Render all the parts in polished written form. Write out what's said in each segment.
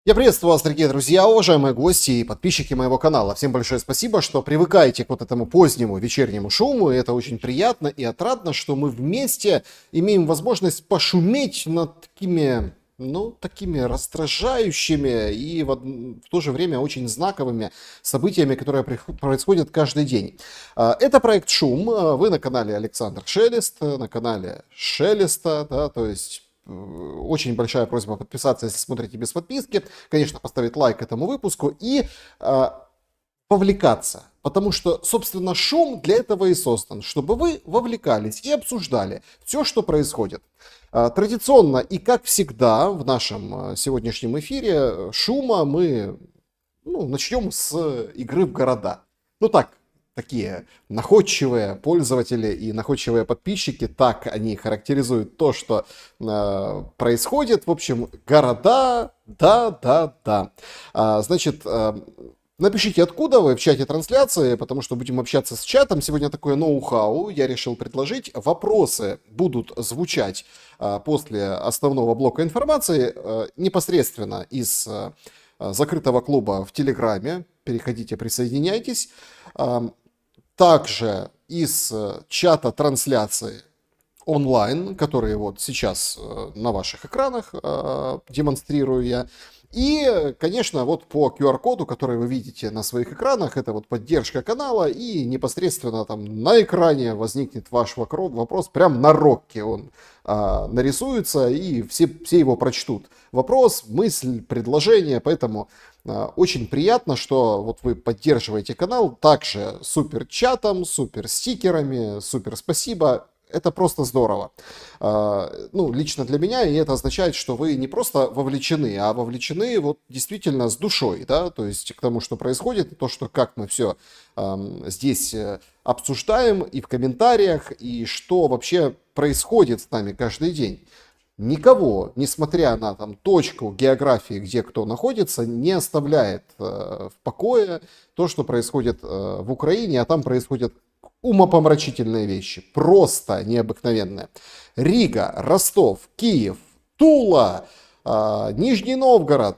Я приветствую вас, дорогие друзья, уважаемые гости и подписчики моего канала. Всем большое спасибо, что привыкаете к вот этому позднему вечернему шуму. И это очень приятно и отрадно, что мы вместе имеем возможность пошуметь над такими, такими раздражающими и в то же время очень знаковыми событиями, которые происходят каждый день. Это проект «Шум». Вы на канале Александр Шелест, на канале Шелеста, да, то есть... Очень большая просьба подписаться, если смотрите без подписки. Конечно, поставить лайк этому выпуску и вовлекаться. Потому что, собственно, шум для этого и создан, чтобы вы вовлекались и обсуждали все, что происходит. Традиционно и как всегда в нашем сегодняшнем эфире шума мы начнем с игры в города. Такие находчивые пользователи и находчивые подписчики, так они характеризуют то, что происходит. В общем, города, да. Значит, напишите, откуда вы в чате трансляции, потому что будем общаться с чатом. Сегодня такое ноу-хау я решил предложить. Вопросы будут звучать после основного блока информации непосредственно из закрытого клуба в Телеграме. Переходите, присоединяйтесь. Также из чата трансляции онлайн, который вот сейчас на ваших экранах демонстрирую я. И, конечно, вот по QR-коду, который вы видите на своих экранах, это вот поддержка канала, и непосредственно там на экране возникнет ваш вопрос, прям на рокке он нарисуется, и все его прочтут. Вопрос, мысль, предложение, поэтому очень приятно, что вот вы поддерживаете канал также супер чатом, супер стикерами, супер спасибо. Это просто здорово. Лично для меня, и это означает, что вы не просто вовлечены, а вовлечены вот действительно с душой, да, то есть к тому, что происходит, то, что как мы все здесь обсуждаем и в комментариях, и что вообще происходит с нами каждый день. Никого, несмотря на там точку географии, где кто находится, не оставляет в покое то, что происходит в Украине, а там происходят умопомрачительные вещи, просто необыкновенные. Рига, Ростов, Киев, Тула, Нижний Новгород,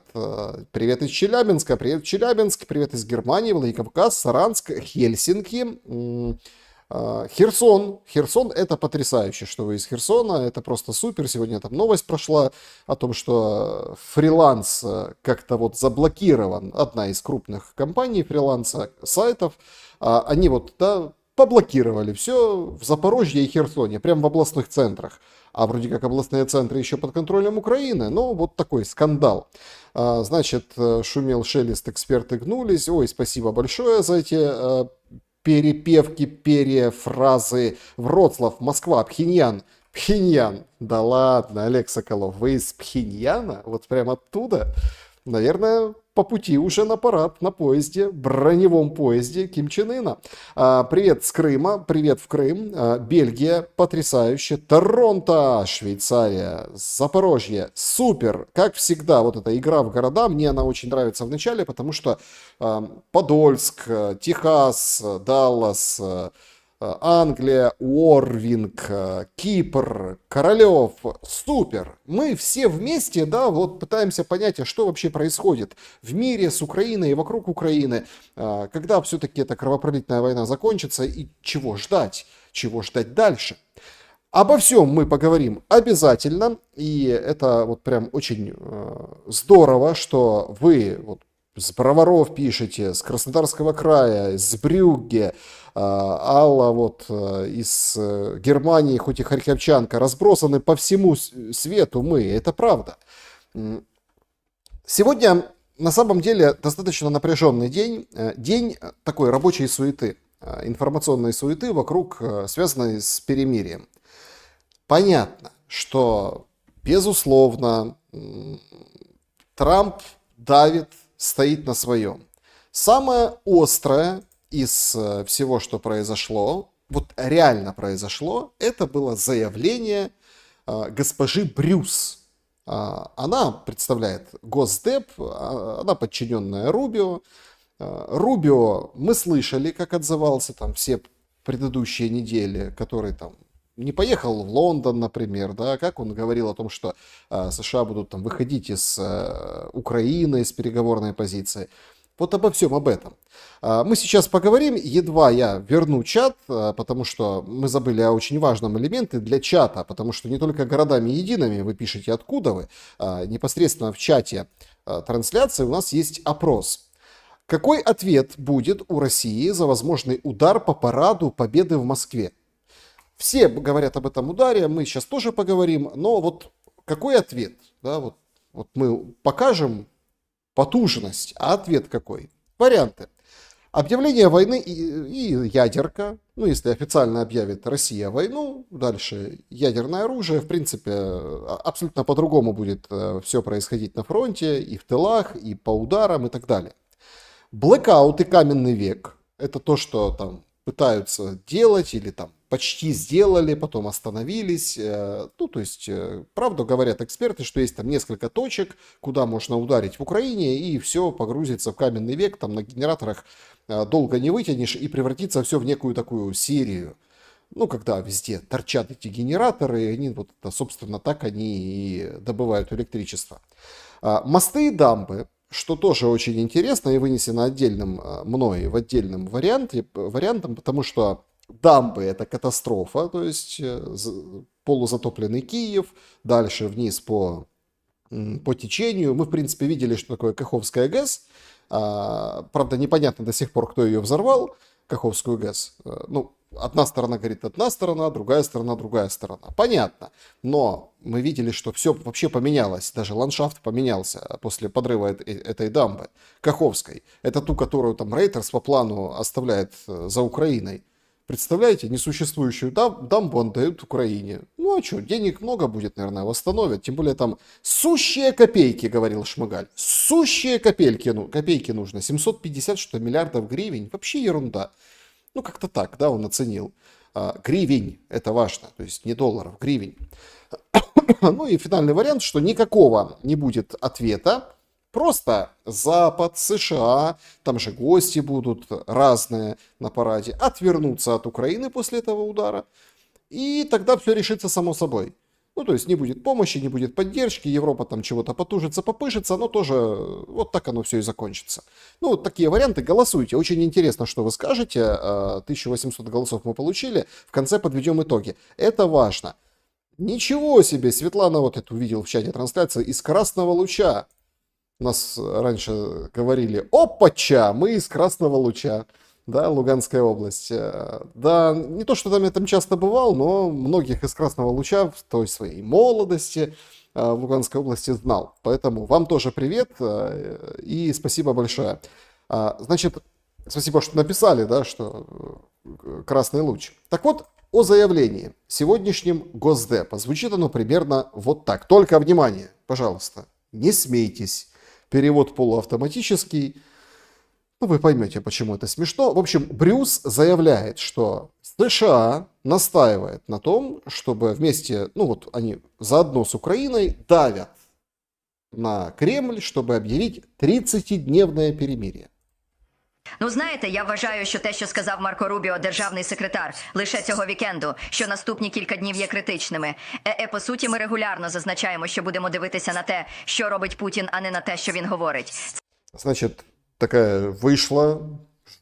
привет из Челябинска, привет Челябинск, привет из Германии, Владикавказ, Саранск, Хельсинки, Херсон. Херсон — это потрясающе, что вы из Херсона, это просто супер. Сегодня там новость прошла о том, что фриланс как-то вот заблокирован. Одна из крупных компаний фриланса, сайтов, они поблокировали все в Запорожье и Херсоне, прямо в областных центрах. А вроде как областные центры еще под контролем Украины. Но вот такой скандал. Значит, шумел Шелест, эксперты гнулись. Ой, спасибо большое за эти перепевки, перефразы. Вроцлав, Москва, Пхеньян. Пхеньян. Да ладно, Олег Соколов, вы из Пхеньяна? Вот прям оттуда? Наверное, по пути уже на парад, на поезде, броневом поезде Ким Чен Ына. Привет с Крыма, привет в Крым. Бельгия, потрясающе. Торонто, Швейцария, Запорожье, супер. Как всегда, вот эта игра в города, мне она очень нравится в начале, потому что Подольск, Техас, Даллас, Англия, Уорвинг, Кипр, Королев, супер. Мы все вместе, да, вот пытаемся понять, а что вообще происходит в мире с Украиной и вокруг Украины, когда все-таки эта кровопролитная война закончится и чего ждать дальше. Обо всем мы поговорим обязательно, и это вот прям очень здорово, что вы вот с Броваров пишете, с Краснодарского края, с Брюгге, Алла вот из Германии, хоть и харьковчанка, разбросаны по всему свету мы, это правда. Сегодня на самом деле достаточно напряженный день, день такой рабочей суеты, информационной суеты вокруг, связанной с перемирием. Понятно, что, безусловно, Трамп давит, стоит на своем. Самое острое из всего, что произошло, вот реально произошло, это было заявление госпожи Брюс. Она представляет Госдеп, она подчиненная Рубио. Рубио, мы слышали, как отзывался там все предыдущие недели, который там не поехал в Лондон, например, да, как он говорил о том, что США будут там выходить из Украины, из переговорной позиции. Вот обо всем об этом. Мы сейчас поговорим, едва я верну чат, потому что мы забыли о очень важном элементе для чата, потому что не только городами едиными вы пишете, откуда вы, непосредственно в чате трансляции у нас есть опрос. Какой ответ будет у России за возможный удар по параду Победы в Москве? Все говорят об этом ударе, мы сейчас тоже поговорим, но вот какой ответ? Да, вот мы покажем потужность, а ответ какой? Варианты. Объявление войны и ядерка. Ну, если официально объявит Россия войну, дальше ядерное оружие. В принципе, абсолютно по-другому будет все происходить на фронте, и в тылах, и по ударам, и так далее. Блэкаут и каменный век. Это то, что там пытаются делать или там почти сделали, потом остановились. Ну, то есть, правду говорят эксперты, что есть там несколько точек, куда можно ударить в Украине, и все погрузится в каменный век, там на генераторах долго не вытянешь, и превратится все в некую такую серию. Ну, когда везде торчат эти генераторы, и они, вот, собственно, так они и добывают электричество. Мосты и дамбы, что тоже очень интересно и вынесено отдельным мной в отдельном вариантом, потому что дамбы — это катастрофа, то есть полузатопленный Киев, дальше вниз по течению. Мы, в принципе, видели, что такое Каховская ГЭС. Правда, непонятно до сих пор, кто ее взорвал, Каховскую ГЭС. Ну, одна сторона говорит одна сторона, другая сторона другая сторона. Понятно. Но мы видели, что все вообще поменялось. Даже ландшафт поменялся после подрыва этой дамбы. Каховской. Это ту, которую там Рейтерс по плану оставляет за Украиной. Представляете, несуществующую дамбу отдают Украине. Ну а что, денег много будет, наверное, восстановят. Тем более там сущие копейки, говорил Шмыгаль. Сущие копейки нужно. 750 что миллиардов гривен. Вообще ерунда. Ну как-то так, да, он оценил. Гривень, это важно. То есть не долларов, гривень. Ну и финальный вариант, что никакого не будет ответа. Просто Запад, США, там же гости будут разные на параде, отвернутся от Украины после этого удара, и тогда все решится само собой. Ну, то есть не будет помощи, не будет поддержки, Европа там чего-то потужится, попышется, но тоже вот так оно все и закончится. Ну, вот такие варианты, голосуйте. Очень интересно, что вы скажете. 1800 голосов мы получили, в конце подведем итоги. Это важно. Ничего себе, Светлана вот эту видел в чате трансляции из Красного Луча. У нас раньше говорили: опача, мы из Красного Луча, да, Луганская область. Да, не то, что там я там часто бывал, но многих из Красного Луча в той своей молодости в Луганской области знал. Поэтому вам тоже привет и спасибо большое. Значит, спасибо, что написали, да, что Красный Луч. Так вот, о заявлении сегодняшнем Госдепа. Звучит оно примерно вот так. Только внимание, пожалуйста, не смейтесь. Перевод полуавтоматический. Ну, вы поймете, почему это смешно. В общем, Брюс заявляет, что США настаивает на том, чтобы вместе, ну вот они заодно с Украиной давят на Кремль, чтобы объявить 30-дневное перемирие. Ну, знаєте, я вважаю, що те, що сказав Марко Рубіо, державний секретар, лише цього вікенду, що наступні кілька днів є критичними. По суті, ми регулярно зазначаємо, що будемо дивитися на те, що робить Путін, а не на те, що він говорить. Значит, такая вышла,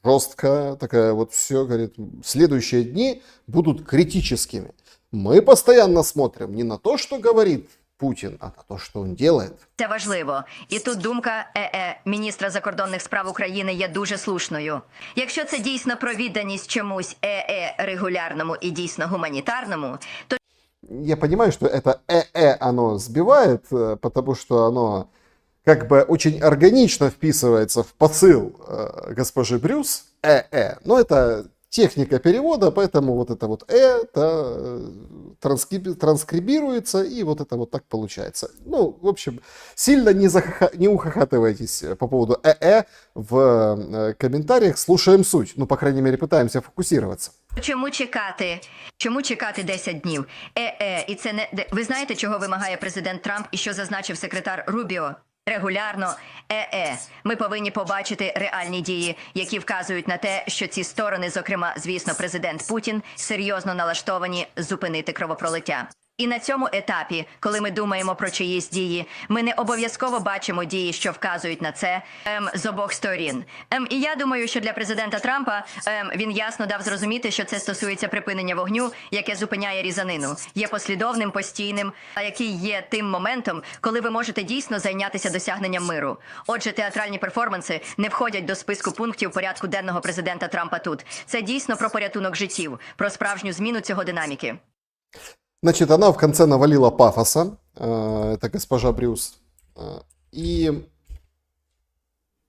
жесткая, такая вот все, говорит, следующие дни будут критическими. Мы постоянно смотрим не на то, что говорит Путін, а на то, що він робить. Це важливо. І тут думка міністра закордонних справ України є дуже слушною. Якщо це дійсно про відданість чомусь регулярному і дійсно гуманітарному, то... Я понимаю, что это оно сбивает, потому что оно как бы очень органично вписывается в посыл госпожи Брюс, но это техника перевода, поэтому вот это вот это транскрибируется, и вот это вот так получается. Ну, в общем, сильно не ухахатывайтесь по поводу в комментариях, слушаем суть. Ну, по крайней мере, пытаемся фокусироваться. Чому чекати? Чому чекати 10 днів? І це не... Ви знаєте, чого вимагає президент Трамп і що зазначив секретар Рубіо? Регулярно, ми повинні побачити реальні дії, які вказують на те, що ці сторони, зокрема, звісно, президент Путін, серйозно налаштовані зупинити кровопролиття. І на цьому етапі, коли ми думаємо про чиїсь дії, ми не обов'язково бачимо дії, що вказують на це з обох сторін. І я думаю, що для президента Трампа він ясно дав зрозуміти, що це стосується припинення вогню, яке зупиняє різанину, є послідовним, постійним, а який є тим моментом, коли ви можете дійсно зайнятися досягненням миру. Отже, театральні перформанси не входять до списку пунктів порядку денного президента Трампа тут. Це дійсно про порятунок життів, про справжню зміну цього динаміки. Значит, она в конце навалила пафоса, это госпожа Брюс. И,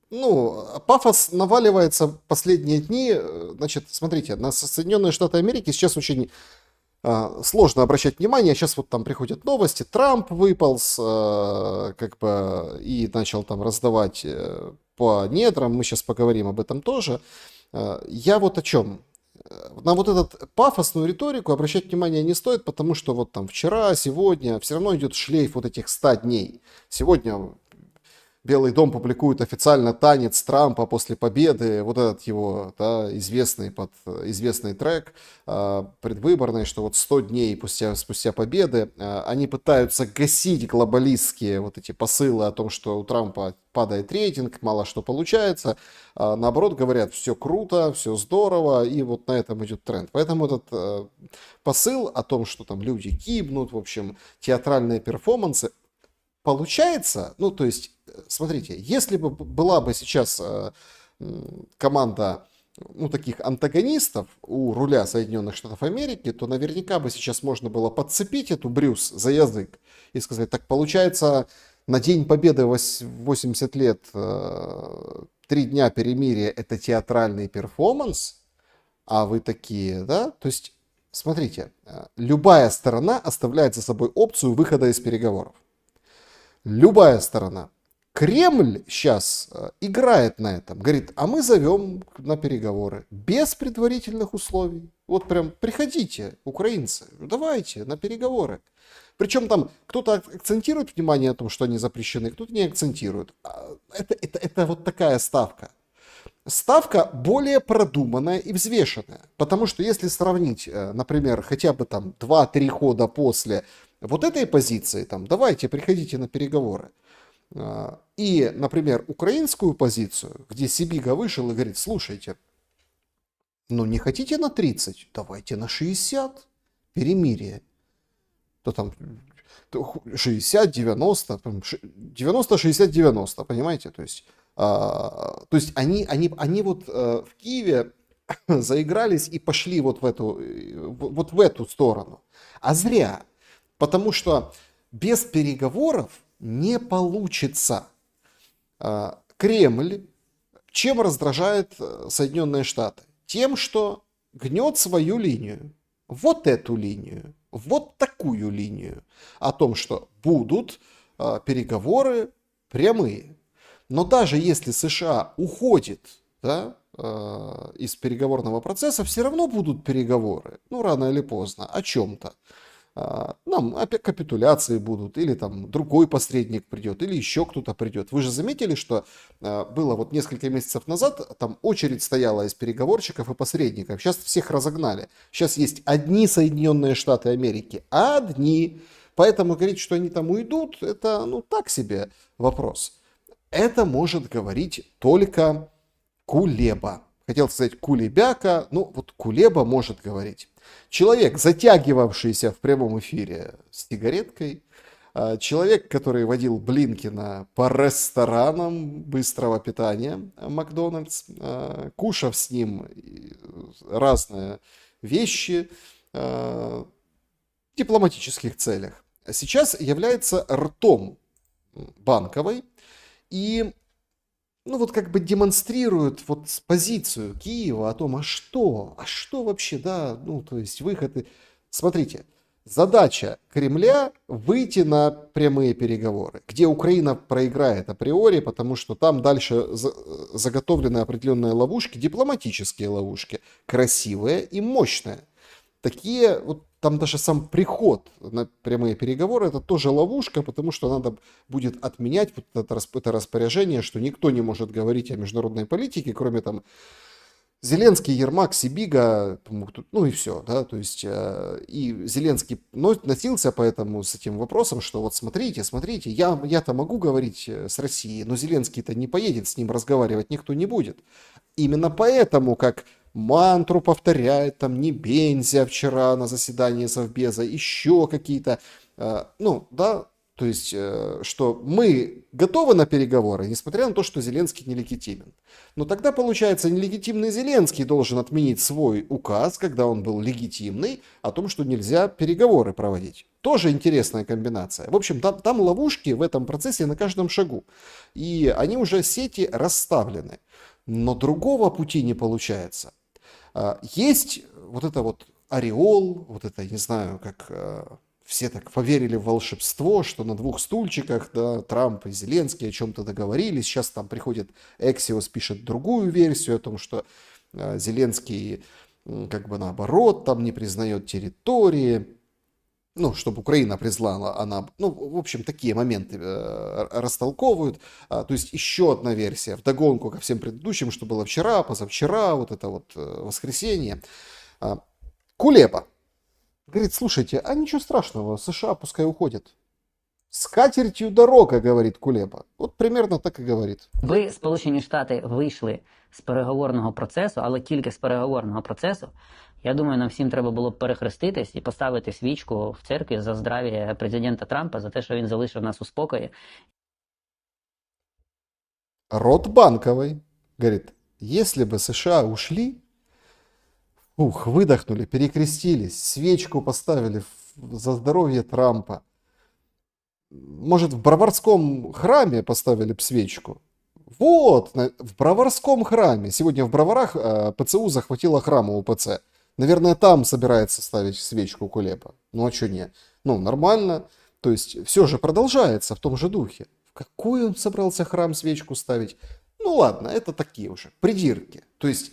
ну, пафос наваливается в последние дни. Значит, смотрите, на Соединенные Штаты Америки сейчас очень сложно обращать внимание. Сейчас вот там приходят новости. Трамп выполз, как бы, и начал там раздавать по недрам. Мы сейчас поговорим об этом тоже. Я вот о чем. На вот эту пафосную риторику обращать внимание не стоит, потому что вот там вчера, сегодня все равно идет шлейф вот этих 100 дней. Сегодня Белый дом публикует официально танец Трампа после победы, вот этот его, да, известный трек предвыборный, что вот 100 дней спустя победы они пытаются гасить глобалистские вот эти посылы о том, что у Трампа падает рейтинг, мало что получается. Наоборот, говорят, все круто, все здорово, и вот на этом идет тренд. Поэтому этот посыл о том, что там люди гибнут, в общем, театральные перформансы, получается, ну, то есть, смотрите, если бы была бы сейчас команда, ну, таких антагонистов у руля Соединенных Штатов Америки, то наверняка бы сейчас можно было подцепить эту Брюс за язык и сказать, так получается, на День Победы 80 лет, 3 дня перемирия — это театральный перформанс, а вы такие, да? То есть, смотрите, любая сторона оставляет за собой опцию выхода из переговоров. Любая сторона. Кремль сейчас играет на этом. Говорит, а мы зовем на переговоры. Без предварительных условий. Вот прям приходите, украинцы, давайте на переговоры. Причем там кто-то акцентирует внимание на том, что они запрещены, кто-то не акцентирует. Это вот такая ставка. Ставка более продуманная и взвешенная. Потому что если сравнить, например, хотя бы там 2-3 хода после вот этой позиции, там, давайте, приходите на переговоры. И, например, украинскую позицию, где Сибига вышел и говорит, слушайте, ну не хотите на 30, давайте на 60, перемирие. То там 60, 90, 90, 60, 90, понимаете? То есть они вот в Киеве заигрались и пошли вот в эту сторону. А зря. Потому что без переговоров не получится. Кремль чем раздражает Соединенные Штаты? Тем, что гнет свою линию. Вот эту линию. Вот такую линию. О том, что будут переговоры прямые. Но даже если США уходит, да, из переговорного процесса, все равно будут переговоры. Ну, рано или поздно. О чем-то. Нам опять капитуляции будут, или там другой посредник придет, или еще кто-то придет. Вы же заметили, что было вот несколько месяцев назад, там очередь стояла из переговорщиков и посредников. Сейчас всех разогнали. Сейчас есть одни Соединенные Штаты Америки. Одни. Поэтому говорить, что они там уйдут, это, ну, так себе вопрос. Это может говорить только Кулеба. Хотел сказать Кулебяка, ну вот Кулеба может говорить. Человек, затягивавшийся в прямом эфире с сигареткой, человек, который водил Блинкина по ресторанам быстрого питания Макдональдс, кушав с ним разные вещи в дипломатических целях, сейчас является ртом Банковой и, ну, вот как бы демонстрирует вот позицию Киева о том, а что вообще, да, ну, то есть выход. Смотрите, задача Кремля выйти на прямые переговоры, где Украина проиграет априори, потому что там дальше заготовлены определенные ловушки, дипломатические ловушки, красивые и мощные. такие, вот там даже сам приход на прямые переговоры, это тоже ловушка, потому что надо будет отменять вот это распоряжение, что никто не может говорить о международной политике, кроме там Зеленский, Ермак, Сибига, ну и все, да, то есть и Зеленский носился поэтому с этим вопросом, что вот смотрите, смотрите, я-то могу говорить с Россией, но Зеленский-то не поедет, с ним разговаривать никто не будет. Именно поэтому, как мантру повторяет там Небензя вчера на заседании Совбеза, еще какие-то, ну, да, то есть, что мы готовы на переговоры, несмотря на то, что Зеленский нелегитимен. Но тогда, получается, нелегитимный Зеленский должен отменить свой указ, когда он был легитимный, о том, что нельзя переговоры проводить. Тоже интересная комбинация. В общем, там ловушки в этом процессе на каждом шагу. И они уже сети расставлены. Но другого пути не получается. Есть вот это вот ореол, вот это, не знаю, как все так поверили в волшебство, что на двух стульчиках, да, Трамп и Зеленский о чем-то договорились. Сейчас там приходит Эксиос, пишет другую версию о том, что Зеленский как бы наоборот там не признает территории. Ну, чтобы Украина признала, она, ну, в общем, такие моменты растолковывают. То есть еще одна версия, вдогонку ко всем предыдущим, что было вчера, позавчера, вот это вот воскресенье. Кулеба говорит, слушайте, а ничего страшного, США пускай уходят. З катертю дорога, говорить Кулеба. От примерно так і говорить. Ви, Сполучені Штати, вийшли з переговорного процесу, але тільки з переговорного процесу. Я думаю, нам всім треба було б перехреститись і поставити свічку в церкві за здрав'я президента Трампа, за те, що він залишив нас у спокої. Рот Банковой говорит, если бы США ушли, выдохнули, перекрестились, свечку поставили за здоровье Трампа. Может, в Броварском храме поставили бы свечку? Вот, в Броварском храме. Сегодня в Броварах ПЦУ захватила храм у УПЦ. Наверное, там собирается ставить свечку Кулеба. Ну, а что не? Ну, нормально. То есть, все же продолжается в том же духе. В какой он собрался храм свечку ставить? Ну, ладно, это такие уже придирки. То есть,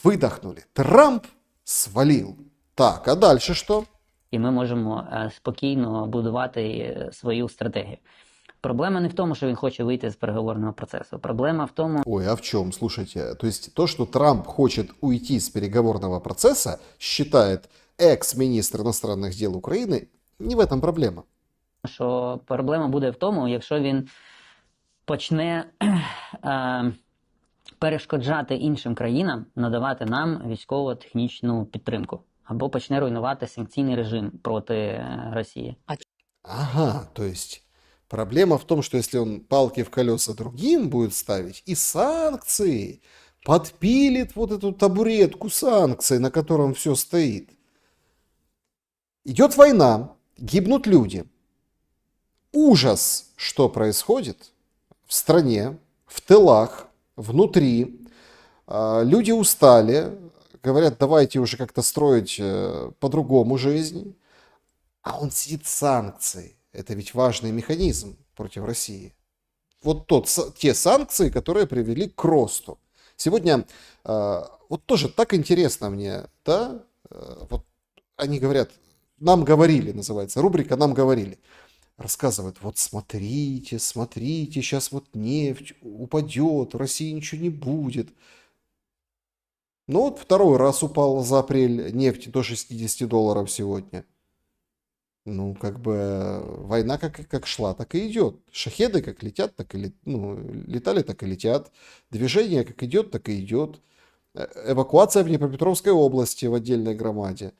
выдохнули. Трамп свалил. Так, а дальше что? І ми можемо спокійно будувати свою стратегію. Проблема не в тому, що він хоче вийти з переговорного процесу. Проблема в тому... Ой, а в чем? Слушайте, то есть то, что Трамп хочет уйти с переговорного процесса, считает экс-министр иностранных дел Украины, не в этом проблема. Що проблема буде в тому, якщо він почне перешкоджати іншим країнам надавати нам військово-технічну підтримку. Або почне руйнувати санкційний режим проти Росії. Ага, то есть проблема в том, что если он палки в колеса другим будет ставить, и санкции, подпилит вот эту табуретку санкций, на котором все стоит. Идет война, гибнут люди. Ужас, что происходит в стране, в тылах, внутри. Люди устали, говорят, давайте уже как-то строить по-другому жизнь. А он сидит санкции. Это ведь важный механизм против России. Вот те санкции, которые привели к росту. Сегодня вот тоже так интересно мне, да? Вот они говорят, нам говорили, называется, рубрика «Нам говорили». Рассказывают, вот смотрите, смотрите, сейчас вот нефть упадет, в России ничего не будет. Ну вот второй раз упал за апрель нефть до $60 сегодня. Ну, как бы война как шла, так и идет. Шахеды как летят, так и летали, так и летят. Движение как идет, так и идет. Эвакуация в Днепропетровской области в отдельной громаде.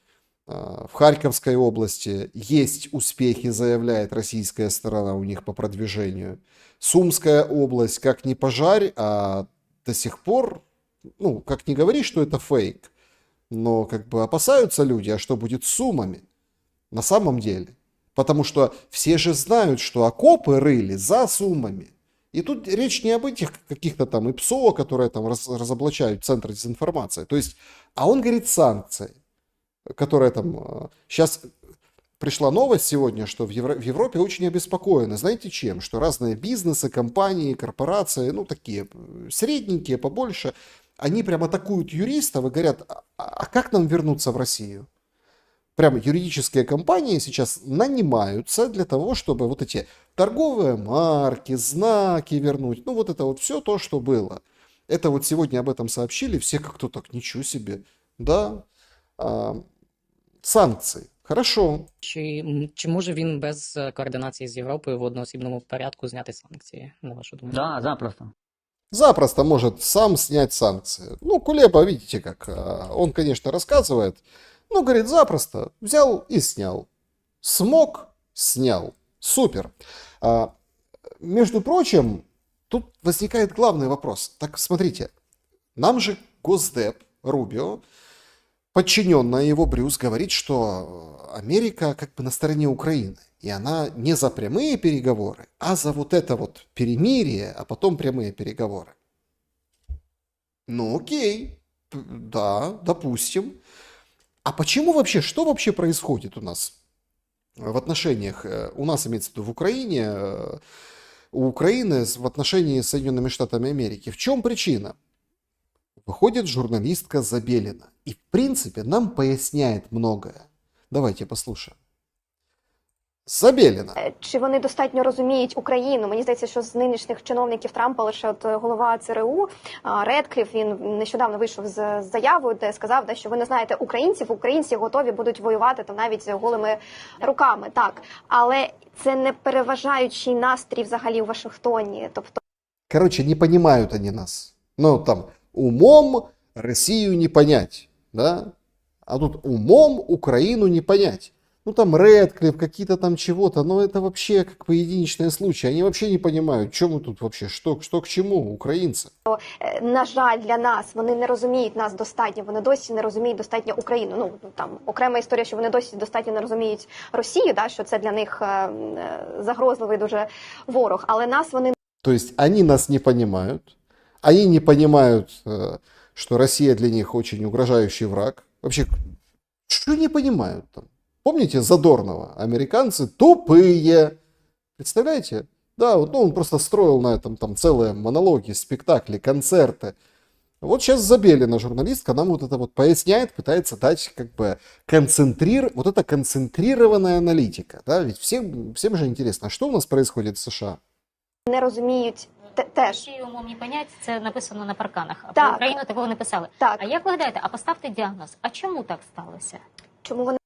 В Харьковской области есть успехи, заявляет российская сторона у них по продвижению. Сумская область, как ни пожарь, а до сих пор, ну, как ни говори, что это фейк, но как бы опасаются люди, а что будет с Сумами на самом деле? Потому что все же знают, что окопы рыли за Сумами. И тут речь не об этих каких-то там ИПСО, которые там разоблачают центры дезинформации. То есть, а он говорит санкции, которые там... Сейчас пришла новость сегодня, что в Европе очень обеспокоены. Знаете чем? Что разные бизнесы, компании, корпорации, ну такие средненькие, побольше, они прям атакуют юристов и говорят, а как нам вернуться в Россию? прям юридические компании сейчас нанимаются для того, чтобы вот эти торговые марки, знаки вернуть. Ну, вот это вот все то, что было. Это вот сегодня об этом сообщили, все как-то так, ничего себе. Да, санкции. Хорошо. Чи може він без координації з Європою в одноосібному порядку зняти санкції, на вашу думку? Да, запросто. Запросто может сам снять санкции. Ну, Кулеба, видите как, он, конечно, рассказывает, но говорит, запросто взял и снял. Смог, снял. Супер. Между прочим, тут возникает главный вопрос. Так, смотрите, нам же Госдеп Рубио, подчиненная его Брюс, говорит, что Америка как бы на стороне Украины. И она не за прямые переговоры, а за вот это вот перемирие, а потом прямые переговоры. Ну окей, да, допустим. А почему вообще, что вообще происходит у нас в отношениях, у нас имеется в виду в Украине, у Украины в отношении с Соединенными Штатами Америки? В чем причина? Выходит журналистка Забелина и, в принципе, нам поясняет многое. Давайте послушаем. Забеліна. Чи вони достатньо розуміють Україну? Мені здається, що з нинішніх чиновників Трампа лише от голова ЦРУ Редкліф, він нещодавно вийшов з заявою, де сказав, що ви не знаєте українців, українці готові будуть воювати там навіть голими руками. Так, але це не переважаючий настрій взагалі у Вашингтоні. Тобто, короче, не понимают они нас. Ну, там, умом Россию не понять, да? А тут умом Украину не понять. Ну, там Редклифф, какие-то там чего-то, но это вообще как бы единичные случаи. Они вообще не понимают, что мы тут вообще, что к чему, українці. на жаль, для нас вони не розуміють нас достатньо, вони досі не розуміють достатньо Україну. Ну, там окрема історія, що вони досі достатньо не розуміють Росію, да, що це для них загрозливий дуже ворог, але нас вони... То есть они нас не понимают, они не понимают, что Россия для них очень угрожающий враг. Вообще, что не понимают там? Помните Задорнова? Американцы тупые. Представляете? Да, вот, ну, он просто строил на этом там целые монологи, спектакли, концерты. Вот сейчас Забелина, журналистка, нам вот это вот поясняет, пытается дать как бы вот это концентрированная аналитика. Да? Ведь всем же интересно, что у нас происходит в США? не розуміють теж. Ще й умовні поняття, це написано на парканах, а Так. про Україну такого не писали. Так. А як ви гадаєте, а поставте діагноз, а чому так сталося? Чому вони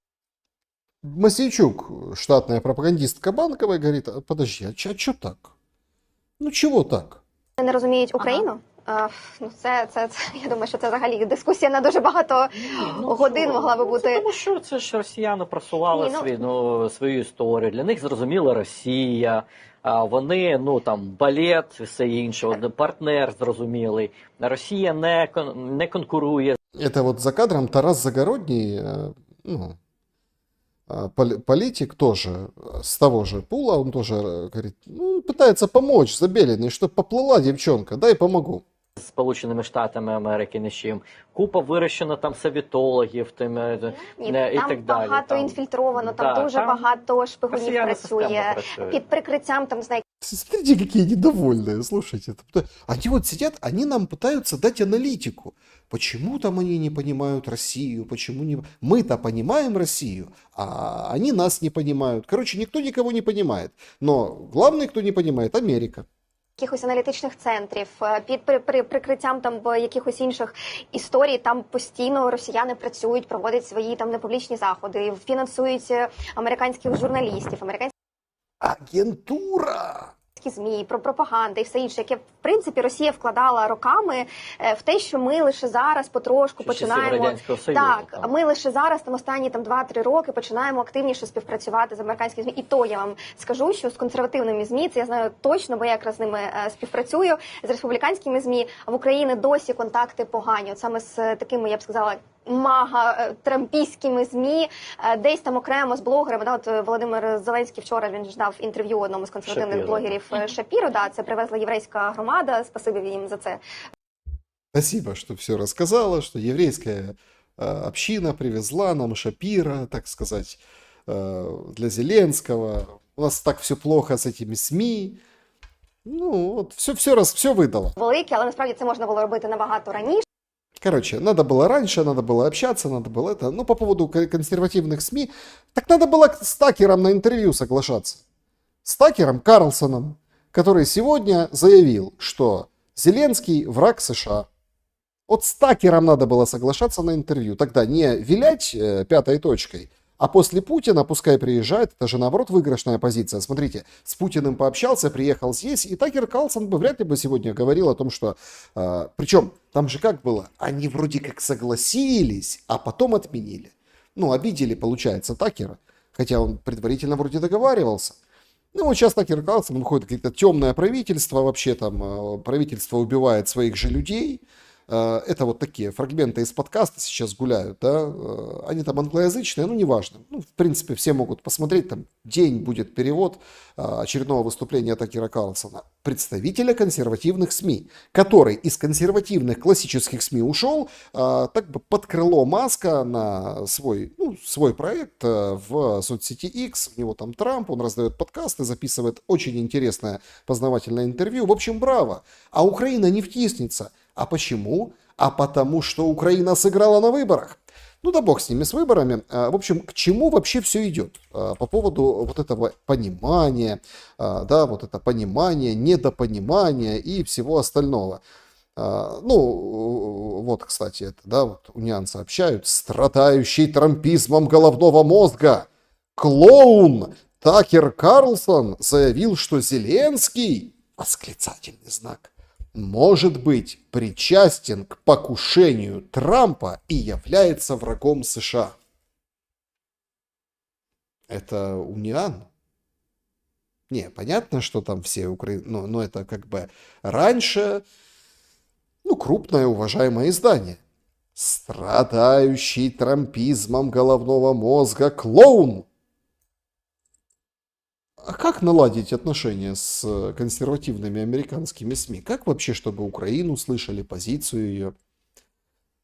Масейчук, штатная пропагандистка Банковой, говорит, подожди, а что так? Ну чего так? не розуміють Україну? Ну, це, я думаю, що це взагалі дискусія на дуже багато годин могла би бути. Тому що це ж росіяни просували Ні, ну- свою історію. Для них зрозуміла Росія. А вони, ну там, балет, все інше, партнер зрозумілий. Росія не конкурує. Это вот за кадром Тарас Загородний, ну, политик тоже с того же пула, он тоже говорит, ну, пытается помочь Забелиной, чтобы поплыла девчонка, дай помогу. З Сполученими Штатами Америки ні з чим. Купа вирощено там совітологів Ні, і там так далі. багато інфільтровано, там Да, дуже там багато шпигунів росіяни системно працює. працюють. Під прикриттям там, знаєте, Смотрите, какие недовольные, слушайте. Они вот сидят, они нам пытаются дать аналитику. Почему там они не понимают Россию, почему не... Мы-то понимаем Россию, а они нас не понимают. Короче, никто никого не понимает. Но главный, кто не понимает, Америка. якихось аналітичних центрів, під прикриттям там якихось інших історій, там постійно росіяни працюють, проводять свої там непублічні заходи, фінансують американських журналістів, американські Агентура! ЗМІ, про пропаганди і все інше, яке, в принципі, Росія вкладала роками в те, що ми лише зараз потрошку Ще з часів починаємо... Радянського Союзу, Так, там. ми лише зараз, там останні там 2-3 роки починаємо активніше співпрацювати з американськими ЗМІ. І то я вам скажу, що з консервативними ЗМІ, це я знаю точно, бо я якраз з ними співпрацюю, з республіканськими ЗМІ, а в Україні досі контакти погані. От саме з такими, я б сказала, мага-трампійськими ЗМІ, десь там окремо з блогерами. Да, от Володимир Зеленський вчора, він ж дав інтерв'ю одному з консервативних Шапіро, блогерів Шапіро, да, це привезла єврейська громада, спасибі їм за це. Спасибо, что все рассказала, что еврейская община привезла нам Шапира, так сказать, для Зеленского. У нас так все плохо с этими СМИ. Ну, вот все выдало. Великі, але насправді це можна було робити набагато раніше. Короче, надо было раньше, надо было общаться, надо было это. Ну, по поводу консервативных СМИ, так надо было с Такером на интервью соглашаться. С Такером Карлсоном, который сегодня заявил, что Зеленский враг США. Вот с Такером надо было соглашаться на интервью. Тогда не вилять пятой точкой, а после Путина пускай приезжает. Это же, наоборот, выигрышная позиция. Смотрите, с Путиным пообщался, приехал здесь, и Такер Карлсон бы вряд ли бы сегодня говорил о том, что... причем, там же как было? Они вроде как согласились, а потом отменили. Ну, обидели, получается, Такера. Хотя он предварительно вроде договаривался. Ну, вот сейчас Такер Карлсон выходит какое-то темное правительство, вообще там правительство убивает своих же людей. Это вот такие фрагменты из подкаста сейчас гуляют, да, они там англоязычные, ну, неважно. Ну, в принципе, все могут посмотреть, там день будет перевод очередного выступления Такера Карлсона, представителя консервативных СМИ, который из консервативных классических СМИ ушел, так бы под крыло Маска на свой проект в соцсети X, у него там Трамп, он раздает подкасты, записывает очень интересное познавательное интервью, в общем, браво. А Украина не втиснется. А почему? А потому что Украина сыграла на выборах. Ну да бог с ними, с выборами. В общем, к чему вообще все идет? По поводу вот этого понимания, да, вот это понимание, недопонимания и всего остального. Ну, вот, кстати, это, да, вот Униан сообщают, страдающий трампизмом головного мозга клоун Такер Карлсон заявил, что Зеленский, восклицательный знак, может быть причастен к покушению Трампа и является врагом США. Это Униан? Не, понятно, что там все украинцы, но это как бы раньше, ну, крупное уважаемое издание. Страдающий трампизмом головного мозга клоун. А как наладить отношения с консервативными американскими СМИ? Как вообще, чтобы Украину слышали, позицию ее?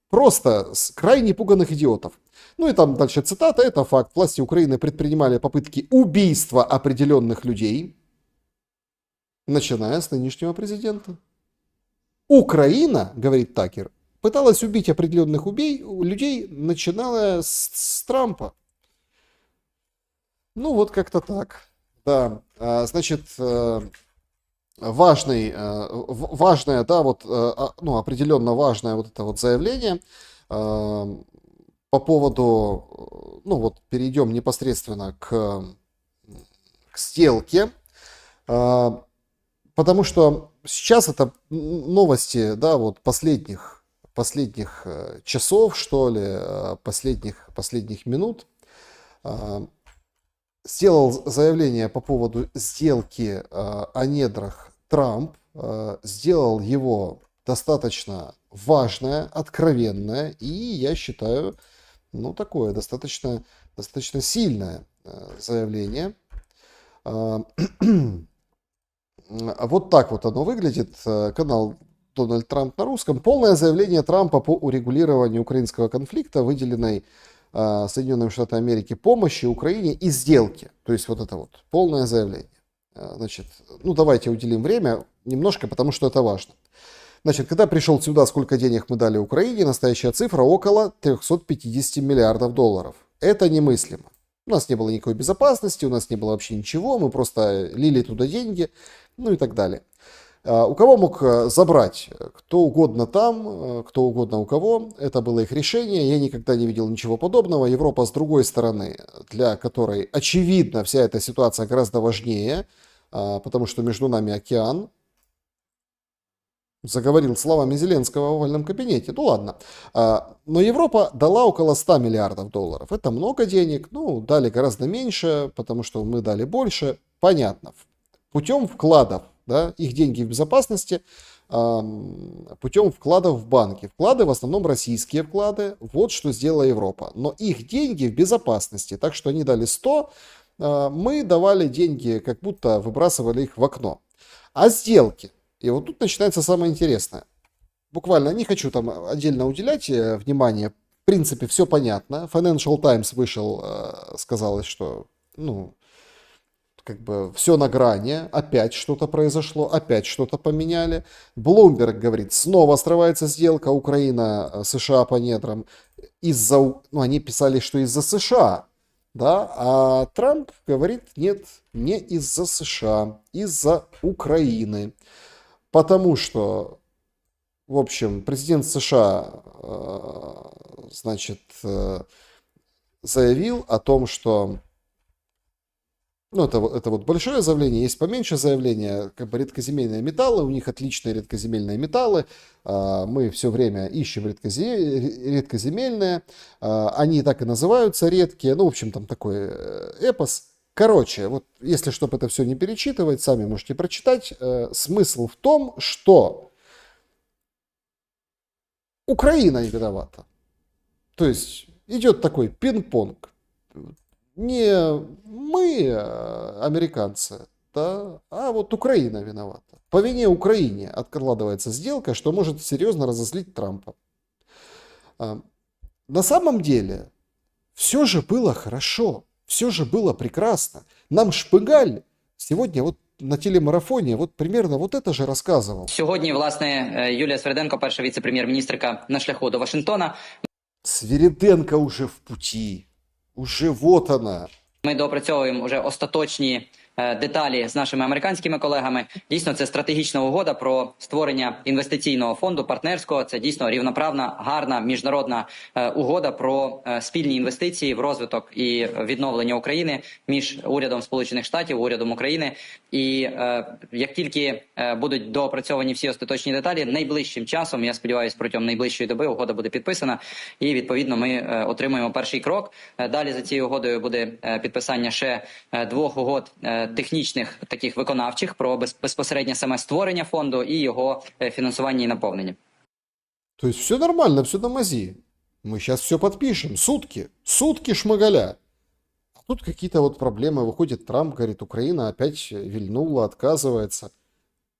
Просто с крайне пуганых идиотов. Ну и там дальше цитата. Это факт. Власти Украины предпринимали попытки убийства определенных людей, начиная с нынешнего президента. Украина, говорит Такер, пыталась убить определенных людей, начиная с Трампа. Ну вот как-то так. Да, значит, важное, да, вот, ну, определенно важное вот это вот заявление по поводу, ну, вот перейдем непосредственно к сделке, потому что сейчас это новости, да, вот последних часов, что ли, последних минут. Сделал заявление по поводу сделки о недрах Трамп, сделал его достаточно важное, откровенное и, я считаю, ну, такое достаточно сильное заявление. Вот так вот оно выглядит. Канал Дональд Трамп на русском. Полное заявление Трампа по урегулированию украинского конфликта, выделенной Соединенным Штатам Америки помощи Украине и сделки. То есть вот это вот полное заявление. Значит, ну давайте уделим время немножко, потому что это важно. Значит, когда пришел сюда, сколько денег мы дали Украине, настоящая цифра около 350 миллиардов долларов. Это немыслимо. У нас не было никакой безопасности, у нас не было вообще ничего, мы просто лили туда деньги, ну и так далее. У кого мог забрать? Кто угодно там, кто угодно у кого. Это было их решение. Я никогда не видел ничего подобного. Европа, с другой стороны, для которой, очевидно, вся эта ситуация гораздо важнее, потому что между нами океан. Заговорил словами Зеленского в овальном кабинете. Ну ладно. Но Европа дала около 100 миллиардов долларов. Это много денег. Ну, дали гораздо меньше, потому что мы дали больше. Понятно. Путем вкладов. Да, их деньги в безопасности путем вкладов в банки. Вклады в основном российские вклады. Вот что сделала Европа. Но их деньги в безопасности. Так что они дали 100, мы давали деньги, как будто выбрасывали их в окно. А сделки. И вот тут начинается самое интересное. Буквально не хочу там отдельно уделять внимание. В принципе, все понятно. Financial Times вышел, сказалось, что, ну, как бы все на грани, опять что-то произошло, опять что-то поменяли. Блумберг говорит, снова срывается сделка Украина-США по недрам. Ну, они писали, что из-за США, да, а Трамп говорит, нет, не из-за США, из-за Украины. Потому что, в общем, президент США, значит, заявил о том, что, ну, это вот большое заявление, есть поменьше заявления, как бы редкоземельные металлы, у них отличные редкоземельные металлы, мы все время ищем редкоземельные, они так и называются редкие, ну, в общем, там такой эпос. Короче, вот если, чтобы это все не перечитывать, сами можете прочитать, смысл в том, что Украина не виновата. То есть идет такой пинг-понг. Не мы, американцы, да, а вот Украина виновата. По вине Украине откладывается сделка, что может серьезно разозлить Трампа. На самом деле, все же было хорошо, все же было прекрасно. Нам Шпигаль сегодня вот на телемарафоні от примерно вот это же розказував. Сьогодні, власне, Юлія Свериденко, перша віце-прем'єр-міністрка, на шляху до Вашингтона. Свериденко уже в пути. Уже вот она. Ми доопрацьовуємо вже остаточні деталі з нашими американськими колегами. Дійсно, це стратегічна угода про створення інвестиційного фонду партнерського. Це дійсно рівноправна, гарна міжнародна угода про спільні інвестиції в розвиток і відновлення України між урядом Сполучених Штатів, урядом України. І як тільки будуть доопрацьовані всі остаточні деталі, найближчим часом, я сподіваюся, протягом найближчої доби угода буде підписана. І, відповідно, ми отримаємо перший крок. Далі за цією угодою буде підписання ще 2 угод технічних, таких виконавчих, про безпосередньо саме створення фонду і його фінансування і наповнення. То есть все нормально, все на мази. Мы сейчас все подпишем. Сутки Шмыгаля. А тут какие-то вот проблемы. Выходит Трамп, говорит, Украина опять вильнула, отказывается.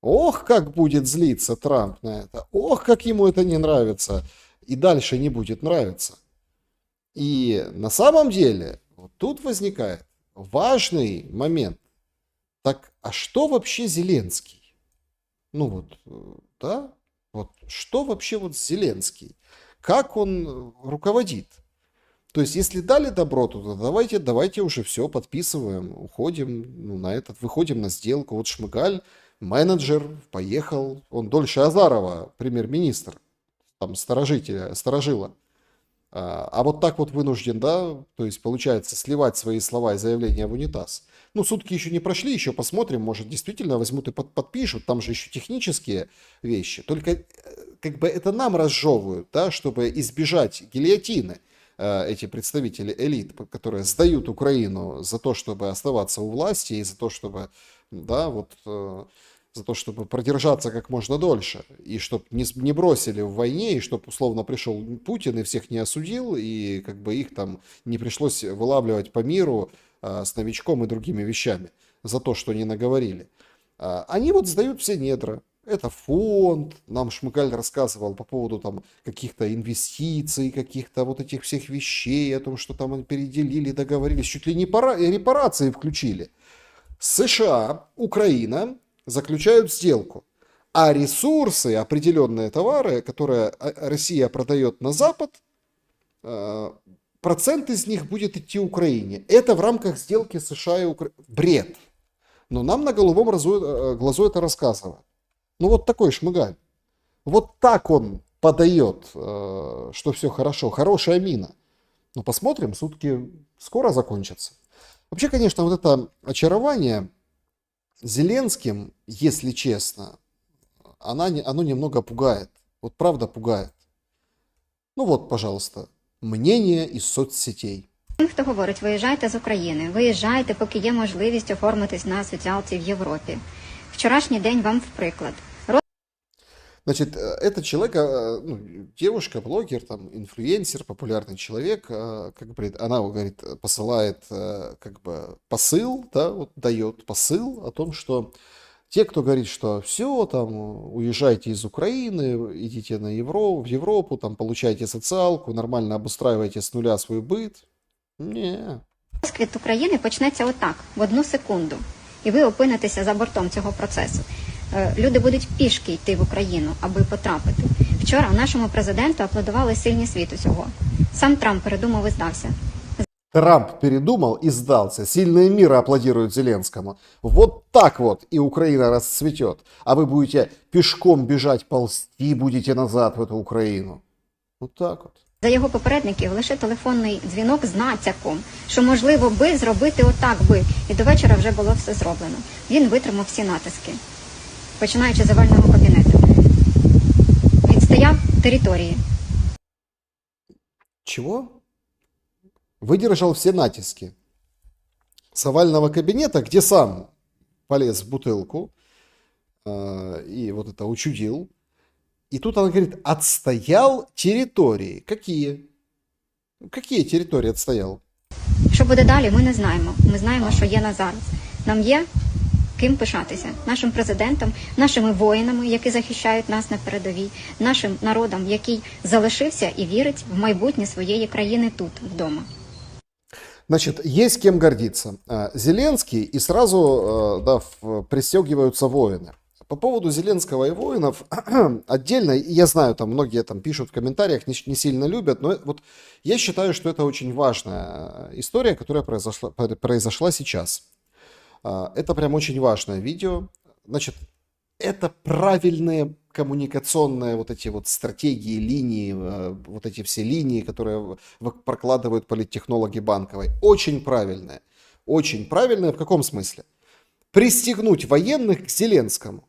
Ох, как будет злиться Трамп на это. Ох, как ему это не нравится. И дальше не будет нравиться. И на самом деле, вот тут возникает важный момент. Так, а что вообще Зеленский? Ну вот, да, вот что вообще вот Зеленский? Как он руководит? То есть, если дали добро, то давайте уже все подписываем, уходим, ну, на этот, выходим на сделку. Вот Шмыгаль, менеджер, поехал, он дольше Азарова, премьер-министр, там сторожила. А вот так вот вынужден, да, то есть получается сливать свои слова и заявления в унитаз. Ну, сутки еще не прошли, еще посмотрим, может действительно возьмут и подпишут, там же еще технические вещи. Только как бы это нам разжевывают, да, чтобы избежать гильотины эти представители элит, которые сдают Украину за то, чтобы оставаться у власти и за то, чтобы, да, вот... за то, чтобы продержаться как можно дольше, и чтобы не бросили в войне, и чтобы условно пришел Путин и всех не осудил, и как бы их там не пришлось вылавливать по миру с новичком и другими вещами за то, что они наговорили. Они вот сдают все недра. Это фонд, нам Шмыгаль рассказывал по поводу там каких-то инвестиций, каких-то вот этих всех вещей, о том, что там они переделили, договорились, чуть ли не репарации включили. США, Украина заключают сделку, а ресурсы, определенные товары, которые Россия продает на Запад, процент из них будет идти Украине. Это в рамках сделки США и Украины. Бред. Но нам на голубом глазу это рассказывают. Ну вот такой Шмыгаль. Вот так он подает, что все хорошо. Хорошая мина. Но посмотрим, сутки скоро закончатся. Вообще, конечно, вот это очарование Зеленским, если честно, оно немного пугает. Вот правда пугает. Ну вот, пожалуйста, мнение из соцсетей. Тим, хто говорить, виїжджайте з України, виїжджайте, поки є можливість оформитись на соціалці в Європі. Вчорашній день вам в приклад. Значит, этот человек, ну, девушка, блогер, там, инфлюенсер, популярный человек, как говорит, она говорит, посылает как бы посыл, да, вот дает посыл о том, что те, кто говорит, что все, там, уезжайте из Украины, идите в Европу, там, получайте социалку, нормально обустраивайте с нуля свой быт. Не. Розквіт України почнеться отак, в одну секунду. і ви опинитеся за бортом цього процесу. Люди будуть пішки йти в Україну, аби потрапити. Вчора нашому президенту аплодували сильні світу цього. Сам Трамп передумав і здався. Трамп передумал и сдался. Сильные мира аплодируют Зеленскому. Вот так вот и Украина расцветет. А вы будете пешком бежать, ползти будете назад в эту Украину. Вот так вот. За його попередників лише телефонний дзвінок з натяком, що можливо би зробити отак би. І до вечора вже було все зроблено. Він витримав всі натиски, починаючи з овального кабінету. Відстояв території. Чего? Выдержал все натиски. С овального кабинета, где сам полез в бутылку и вот это учудил. И тут она говорит, отстоял территории. Какие? Какие территории отстоял? Що буде далі, ми не знаємо. Ми знаємо, що є на зараз. Нам є ким пишатися. Нашим президентом, нашими воїнами, які захищають нас на передовій, нашим народом, який залишився і вірить в майбутнє своєї країни тут, вдома. Значит, есть кем гордиться. Зеленский и сразу пристегиваются воины. По поводу Зеленского и воинов отдельно, я знаю, там многие там пишут в комментариях, не сильно любят, но вот я считаю, что это очень важная история, которая произошла сейчас. Это прям очень важное видео. Значит, это правильные коммуникационные вот эти вот стратегии, линии, вот эти все линии, которые прокладывают политтехнологи Банковой. Очень правильные. Очень правильные в каком смысле? Пристегнуть военных к Зеленскому.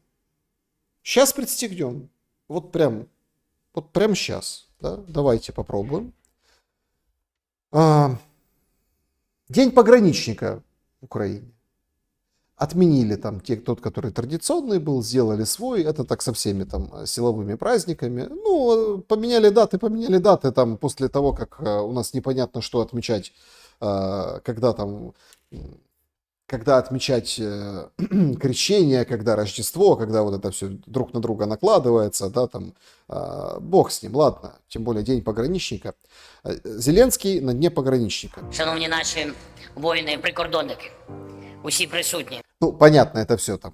Сейчас пристегнем. Вот прям сейчас. Да? Давайте попробуем. День пограничника в Украине. Отменили там тот, который традиционный был, сделали свой. Это так со всеми там силовыми праздниками. Ну, поменяли даты там после того, как у нас непонятно, что отмечать, когда отмечать крещение, когда Рождество, когда вот это все друг на друга накладывается, да, там, бог с ним, ладно, тем более День пограничника. Зеленский на дне пограничника. Шановні наші воїни-прикордонники, усі присутні. Ну, понятно, это все там,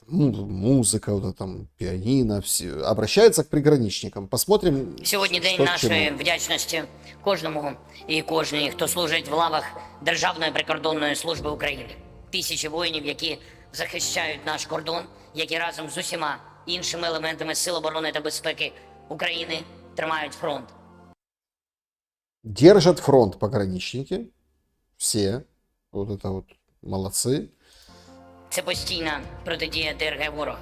музыка, вот это там, пианино, все, обращается к приграничникам. Посмотрим, Сьогодні день что к нашої чему. вдячності кожному і кожній, хто служить в лавах Державної прикордонної служби України. Тисячі воїнів, які захищають наш кордон, які разом з усіма іншими елементами Сил оборони та безпеки України тримають фронт. Держат фронт пограничники, все, вот это вот, молодцы. Це постійна протидія ДРГ ворога,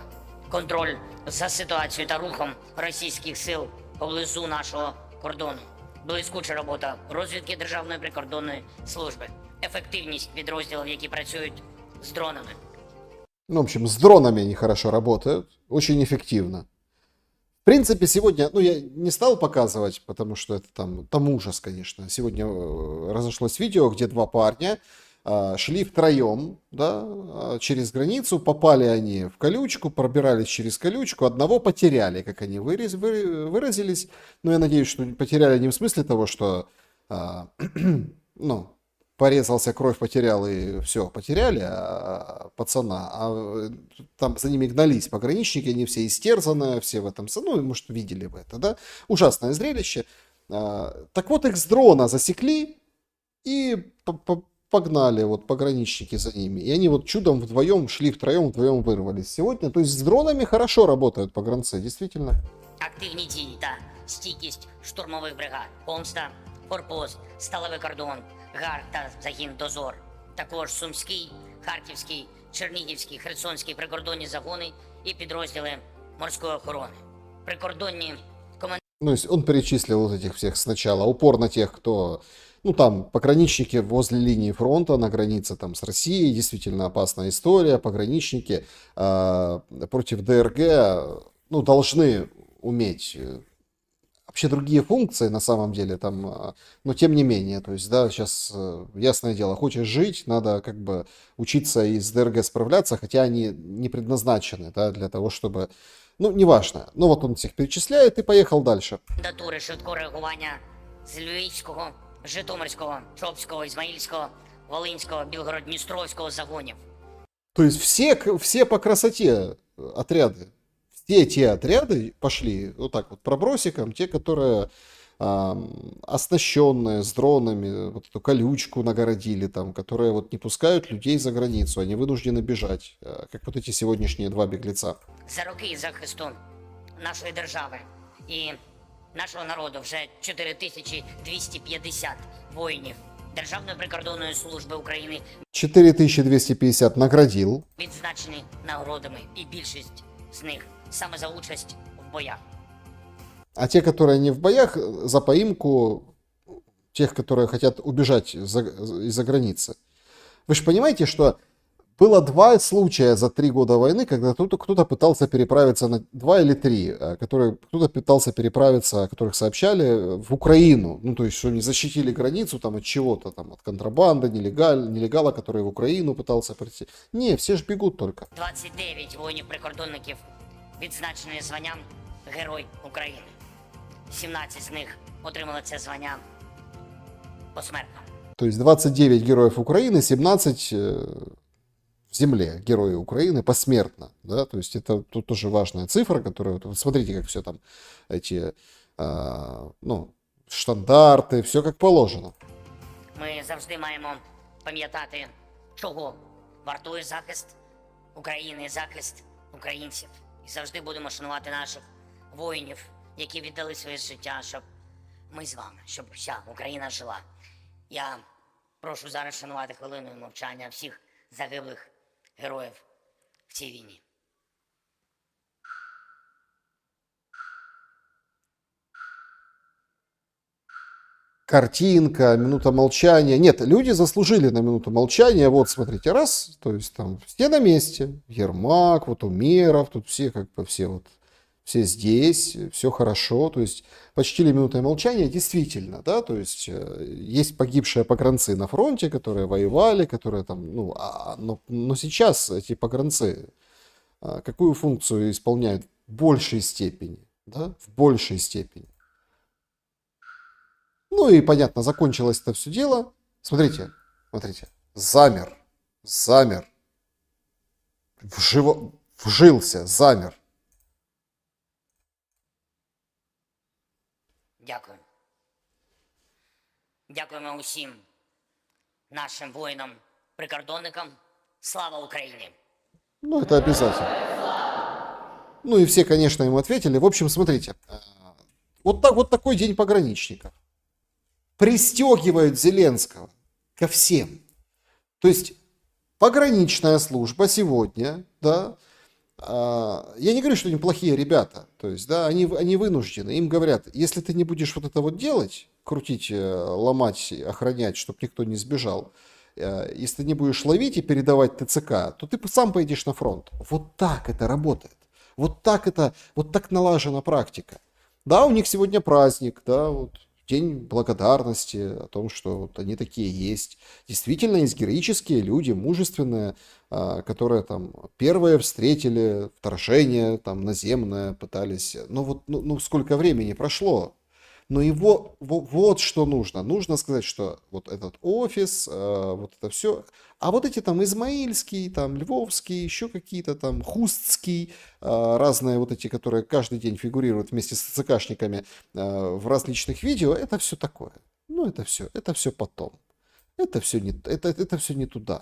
контроль за ситуацією та рухом російських сил поблизу нашого кордону, блискуча робота розвідки Державної прикордонної служби, ефективність підрозділів, які працюють з дронами. Ну, в общем, с дронами они хорошо работают, очень эффективно. В принципе, сегодня, ну, я не стал показывать, потому что это там ужас, конечно. Сегодня разошлось видео, где два парня шли втроем, да, через границу, попали они в колючку, пробирались через колючку, одного потеряли, как они выразились. Но я надеюсь, что потеряли не в смысле того, что, ну, порезался, кровь потерял и все, потеряли пацана, а там за ними гнались пограничники, они все истерзанные, все в этом, ну, может, видели вы это, да, ужасное зрелище. Так вот, их с дрона засекли и погнали вот пограничники за ними. И они вот чудом вдвоем шли, втроем вырвались сегодня. То есть с дронами хорошо работают погранцы, действительно. Активні дії та стійкість штурмових бригад, помста, форпост, сталевий кордон, ГАР та загін Дозор. Також Сумський, Харківський, Чернігівський, Херсонський прикордонні загони і підрозділи морської охорони. Прикордонні командирі. Ну, есть он перечислил вот этих всех сначала, упор на тех, кто, ну, там, пограничники возле линии фронта на границе там с Россией, действительно опасная история, пограничники против ДРГ, ну, должны уметь вообще другие функции на самом деле там, но тем не менее, то есть, да, сейчас, ясное дело, хочешь жить, надо как бы учиться и с ДРГ справляться, хотя они не предназначены, да, для того, чтобы, ну, неважно, ну, вот он всех перечисляет и поехал дальше. Датури швидкого реагування з Львівського, Житомирського, Чопського, Ізмаїльського, Волинського, Білгород-Дністровського загонів. То есть все по красоте отряды. Все те отряды пошли вот так вот пробросиком, те, которые оснащенные с дронами, вот эту колючку нагородили там, которые вот не пускают людей за границу, они вынуждены бежать, как вот эти сегодняшние два беглеца. За роки захисту нашої держави і нашого народу вже 4250 воїнів Державної прикордонної служби України 4250 наградил. відзначені нагородами, і більшість з них саме за участь в боях. А те, которые не в боях, за поимку тех, которые хотят убежать из-за границы. Вы же понимаете, что было 2 случая за 3 года войны, когда кто-то пытался переправиться, на 2 или 3, кто-то пытался переправиться, о которых сообщали, в Украину. Ну, то есть, что не защитили границу там, от чего-то, там, от контрабанды, нелегала, который в Украину пытался прийти. Не, все же бегут только. 29 воїнів-прикордонників відзначені званням Герой України. 17 з них отримали це звання посмертно. То есть 29 героев Украины, 17 в земле герои Украины посмертно. Да? То есть это тут тоже важная цифра, которая... Вот смотрите, как все там, эти штандарты, все как положено. Ми завжди маємо пам'ятати, чого вартує захист України, захист українців. І завжди будемо шанувати наших воїнів, які віддали своє життя, щоб ми з вами, щоб вся Україна жила. Я прошу зараз шанувати хвилиною мовчання всіх загиблих героїв в цій війні. Картинка, минута молчания. Нет, люди заслужили на минуту молчания. Вот, смотрите, раз, то есть там все на месте. Ермак, вот Умеров, тут все как бы все здесь, все хорошо. То есть почтили минутой молчания, действительно, да, то есть есть погибшие погранцы на фронте, которые воевали, которые там, но сейчас эти погранцы какую функцию исполняют? В большей степени, да, в большей степени. Ну и понятно, закончилось это все дело. Смотрите, замер, вжился, замер. Дякую. Дякуємо усім нашим воїнам-прикордонникам. Слава Україні! Ну, это обязательно. Ну и все, конечно, ему ответили. В общем, смотрите, вот такой день пограничников. Пристегивают Зеленского ко всем. То есть пограничная служба сегодня, да, я не говорю, что они плохие ребята, то есть, да, они вынуждены, им говорят, если ты не будешь вот это вот делать, крутить, ломать, охранять, чтобы никто не сбежал, если ты не будешь ловить и передавать ТЦК, то ты сам поедешь на фронт. Вот так это работает. Вот так налажена практика. Да, у них сегодня праздник, да, вот. День благодарности о том, что вот они такие есть. Действительно есть героические люди, мужественные, которые там первые встретили вторжение там наземное, пытались. Ну сколько времени прошло. Но его вот что нужно. Нужно сказать, что вот этот офис, вот это все. А вот эти там Измаильский, там Львовский, еще какие-то там Хустский, разные вот эти, которые каждый день фигурируют вместе с ЦКшниками в различных видео, это все такое. Ну это все потом. Это все не туда.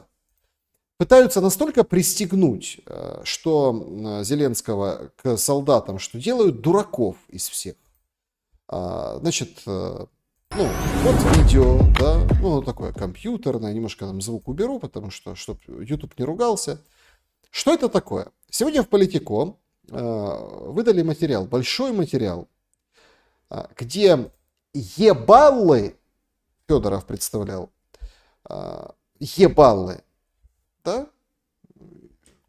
Пытаются настолько пристегнуть, что Зеленского к солдатам, что делают дураков из всех. Значит, вот видео, да, такое компьютерное, немножко там звук уберу, потому что, чтобы YouTube не ругался. Что это такое? Сегодня в Политико выдали материал, большой материал, где ебаллы, Федоров представлял, ебаллы, да,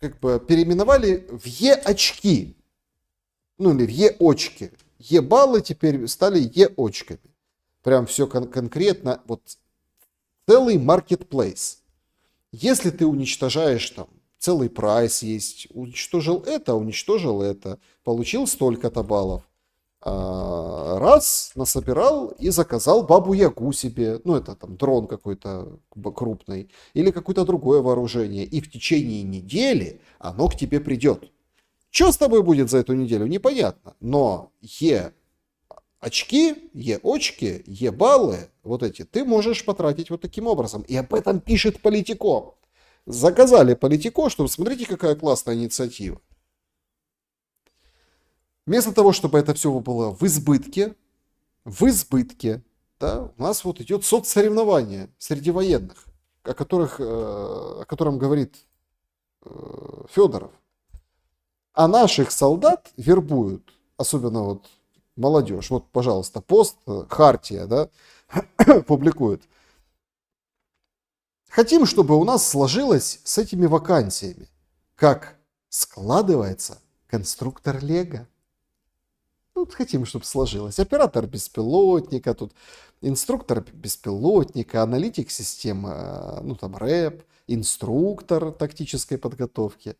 как бы переименовали в Е-очки, ну или в Е-очки. Е-баллы теперь стали Е-очками. Прям все конкретно. Вот целый маркетплейс. Если ты уничтожаешь там, целый прайс есть, уничтожил это, получил столько-то баллов. раз насобирал и заказал Бабу-Ягу себе, ну это там дрон какой-то крупный, или какое-то другое вооружение, и в течение недели оно к тебе придет. Что с тобой будет за эту неделю, непонятно, но очки, очки, баллы, вот эти, ты можешь потратить вот таким образом. И об этом пишет Политико. Заказали Политико, что смотрите, какая классная инициатива. Вместо того, чтобы это все было в избытке, да, у нас вот идет соцсоревнование среди военных, о котором говорит Федоров. А наших солдат вербуют, особенно вот молодежь. Вот, пожалуйста, пост, Хартия, да, публикует. Хотим, чтобы у нас сложилось с этими вакансиями, как складывается конструктор Лего. Ну, хотим, чтобы сложилось. Оператор беспилотника, тут инструктор беспилотника, аналитик системы, ну там рэп, инструктор тактической подготовки.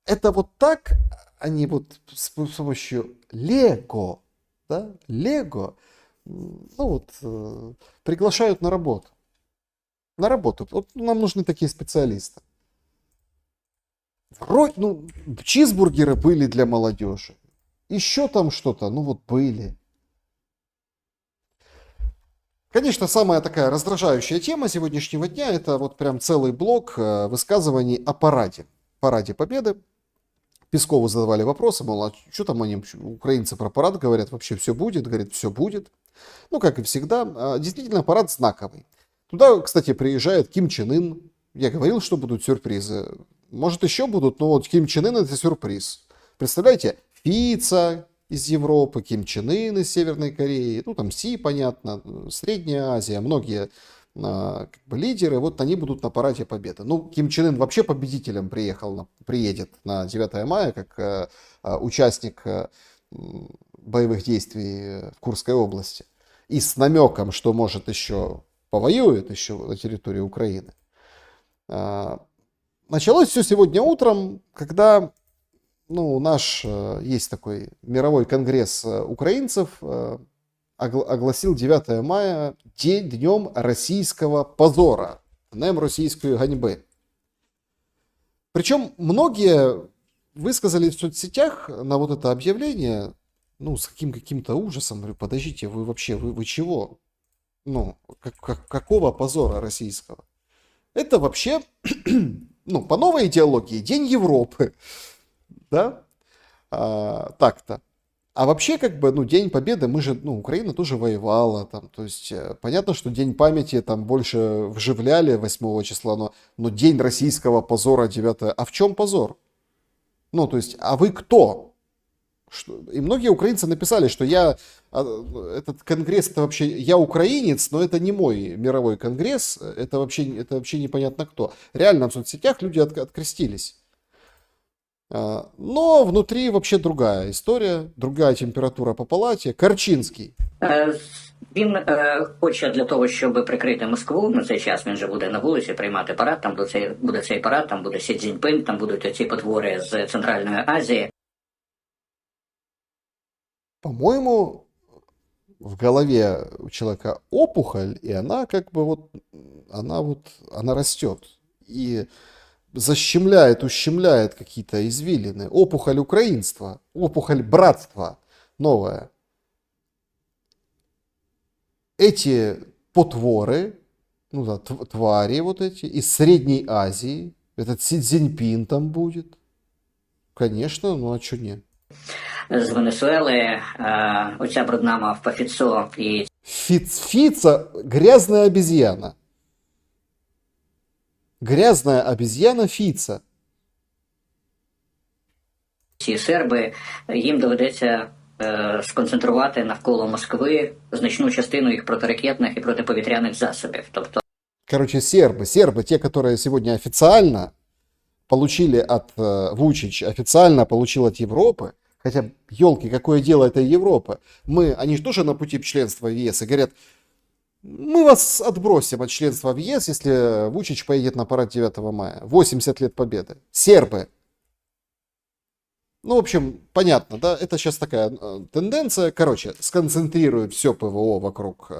Это вот так они вот с помощью Лего, да, Лего, ну вот, приглашают на работу. На работу. Вот нам нужны такие специалисты. Вроде, ну, чизбургеры были для молодежи. Еще там что-то, ну вот были. Конечно, самая такая раздражающая тема сегодняшнего дня — это вот прям целый блок высказываний о параде. Параде Победы. Пескову задавали вопросы, мол, а что там они, украинцы про парад говорят, вообще все будет? Говорит, все будет. Ну, как и всегда, действительно, парад знаковый. Туда, кстати, приезжает Ким Чен Ын. Я говорил, что будут сюрпризы. Может, еще будут, но вот Ким Чен Ын — это сюрприз. Представляете, Фица из Европы, Ким Чен Ын из Северной Кореи, ну, там Си, понятно, Средняя Азия, многие как бы лидеры, вот они будут на параде Победы. Ну, Ким Чен Ын вообще победителем приедет на 9 мая, как участник боевых действий в Курской области. И с намеком, что, может, еще повоюет еще на территории Украины. Началось все сегодня утром, когда наш есть такой мировой конгресс украинцев, огласил 9 мая днем российского позора, днем российской ганьбы. Причем многие высказали в соцсетях на вот это объявление, с каким-то ужасом. Говорю, подождите, вы вообще, вы чего? Какого позора российского? Это вообще, по новой идеологии, День Европы. Да? Так-то. А вообще, День Победы, мы же, Украина тоже воевала, там, то есть, понятно, что День памяти там больше вживляли 8 числа, но День российского позора 9, а в чем позор? То есть, а вы кто? И многие украинцы написали, что этот конгресс, это вообще, я украинец, но это не мой мировой конгресс, это вообще непонятно кто. Реально в соцсетях люди открестились. Но внутри вообще другая історія, другая температура по палаті. Карчинський. Він хоче для того, щоб прикрити Москву, на цей час він же буде на вулиці приймати парад, там буде цей парад, там буде Сі Цзіньпин, там будуть ці потвори з Центральної Азії. По-моему, в голове у человека опухоль, и она она растет. И ущемляет какие-то извилины. Опухоль украинства, опухоль братства новая. Эти потворы, твари вот эти из Средней Азии, этот Си Цзиньпин там будет. Конечно, а что нет? З Венесуели, оця брудна мавпа Фіцо і... Фица грязная обезьяна. Грязная обезьяна Фица. Ці серби, їм доведеться сконцентрувати навколо Москви значну частину їх протиракетних і протиповітряних засобів. Тобто... Короче, сербы, те, которые сегодня официально получили от Вучич, официально получил от Европы, хотя, елки, какое дело это Европа. Они же тоже на пути членства в ЕС и говорят, мы вас отбросим от членства в ЕС, если Вучич поедет на парад 9 мая. 80 лет победы. Сербы. Ну, в общем, понятно, да, это сейчас такая тенденция. Короче, сконцентрируют все ПВО вокруг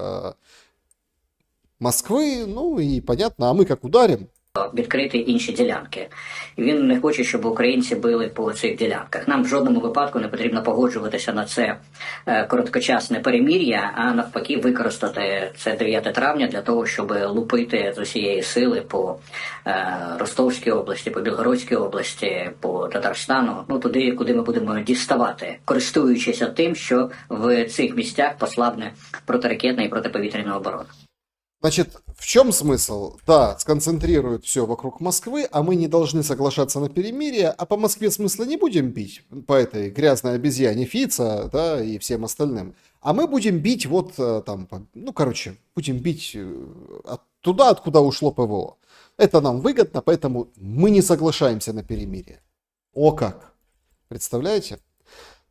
Москвы, ну и понятно, а мы как ударим? Відкрити інші ділянки. І він не хоче, щоб українці били по цих ділянках. Нам в жодному випадку не потрібно погоджуватися на це короткочасне перемір'я, а навпаки використати це 9 травня для того, щоб лупити з усієї сили по Ростовській області, по Білгородській області, по Татарстану, ну туди, куди ми будемо діставати, користуючись тим, що в цих місцях послабне протиракетна і протиповітряна оборона. Значит, в чем смысл? Да, сконцентрируют все вокруг Москвы, а мы не должны соглашаться на перемирие, а по Москве смысла не будем бить, по этой грязной обезьяне Фица, да, и всем остальным. А мы будем бить вот там, ну, короче, будем бить туда, откуда ушло ПВО. Это нам выгодно, поэтому мы не соглашаемся на перемирие. О как! Представляете?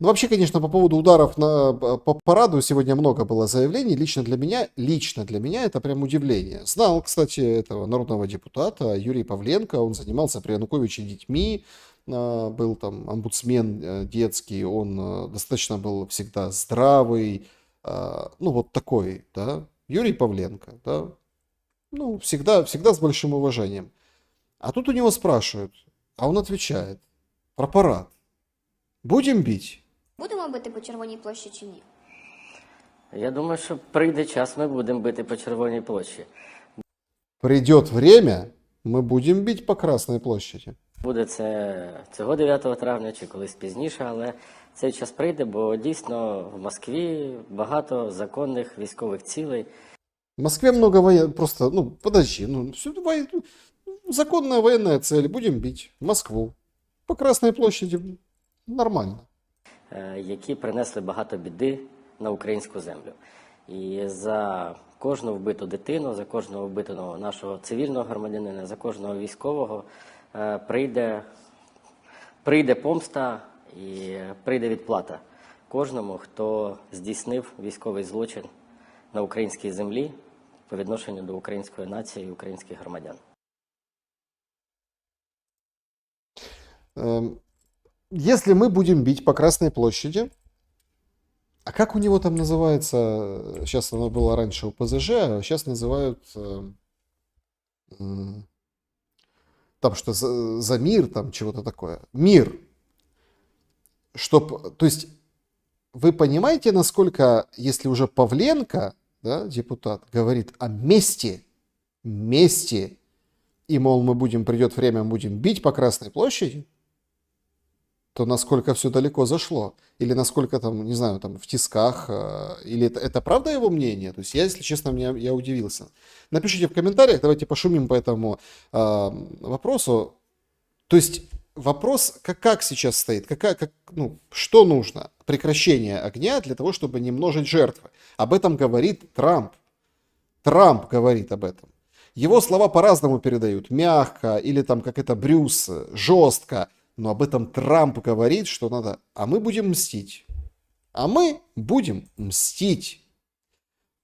Ну, вообще, конечно, по поводу ударов по параду сегодня много было заявлений. Лично для меня это прям удивление. Знал, кстати, этого народного депутата Юрий Павленко. Он занимался при Януковиче детьми. Был там омбудсмен детский. Он достаточно был всегда здравый. Ну, вот такой, да. Юрий Павленко, да. Ну, всегда с большим уважением. А тут у него спрашивают, а он отвечает про парад. Будем бить? Будемо бити по Червоній площі чи ні? Я думаю, що прийде час, ми будемо бити по Червоній площі. Придет время, мы будем бить по Красной площади. Буде це цього 9 травня чи колись пізніше, але цей час прийде, бо дійсно в Москві багато законних військових цілей. В Москве много военных, просто, ну, подожди, ну, законная военная цель, будем бить Москву. По Красной площади нормально. Які принесли багато біди на українську землю. І за кожну вбиту дитину, за кожного вбитого нашого цивільного громадянина, за кожного військового прийде помста і прийде відплата кожному, хто здійснив військовий злочин на українській землі по відношенню до української нації і українських громадян. Если мы будем бить по Красной площади, а как у него там называется, сейчас оно было раньше у ПЗЖ, а сейчас называют там что за мир, там чего-то такое. Мир. То есть вы понимаете, насколько, если уже Павленко, да, депутат, говорит о мести, и, мол, придет время, мы будем бить по Красной площади, то насколько все далеко зашло. Или насколько там, не знаю, там в тисках. Или это правда его мнение? То есть я, если честно, я удивился. Напишите в комментариях, давайте пошумим по этому вопросу. То есть вопрос, как сейчас стоит? Что нужно? Прекращение огня для того, чтобы не множить жертвы. Об этом говорит Трамп. Трамп говорит об этом. Его слова по-разному передают. Мягко, или там как это Брюс, жестко. Но об этом Трамп говорит, что надо... А мы будем мстить.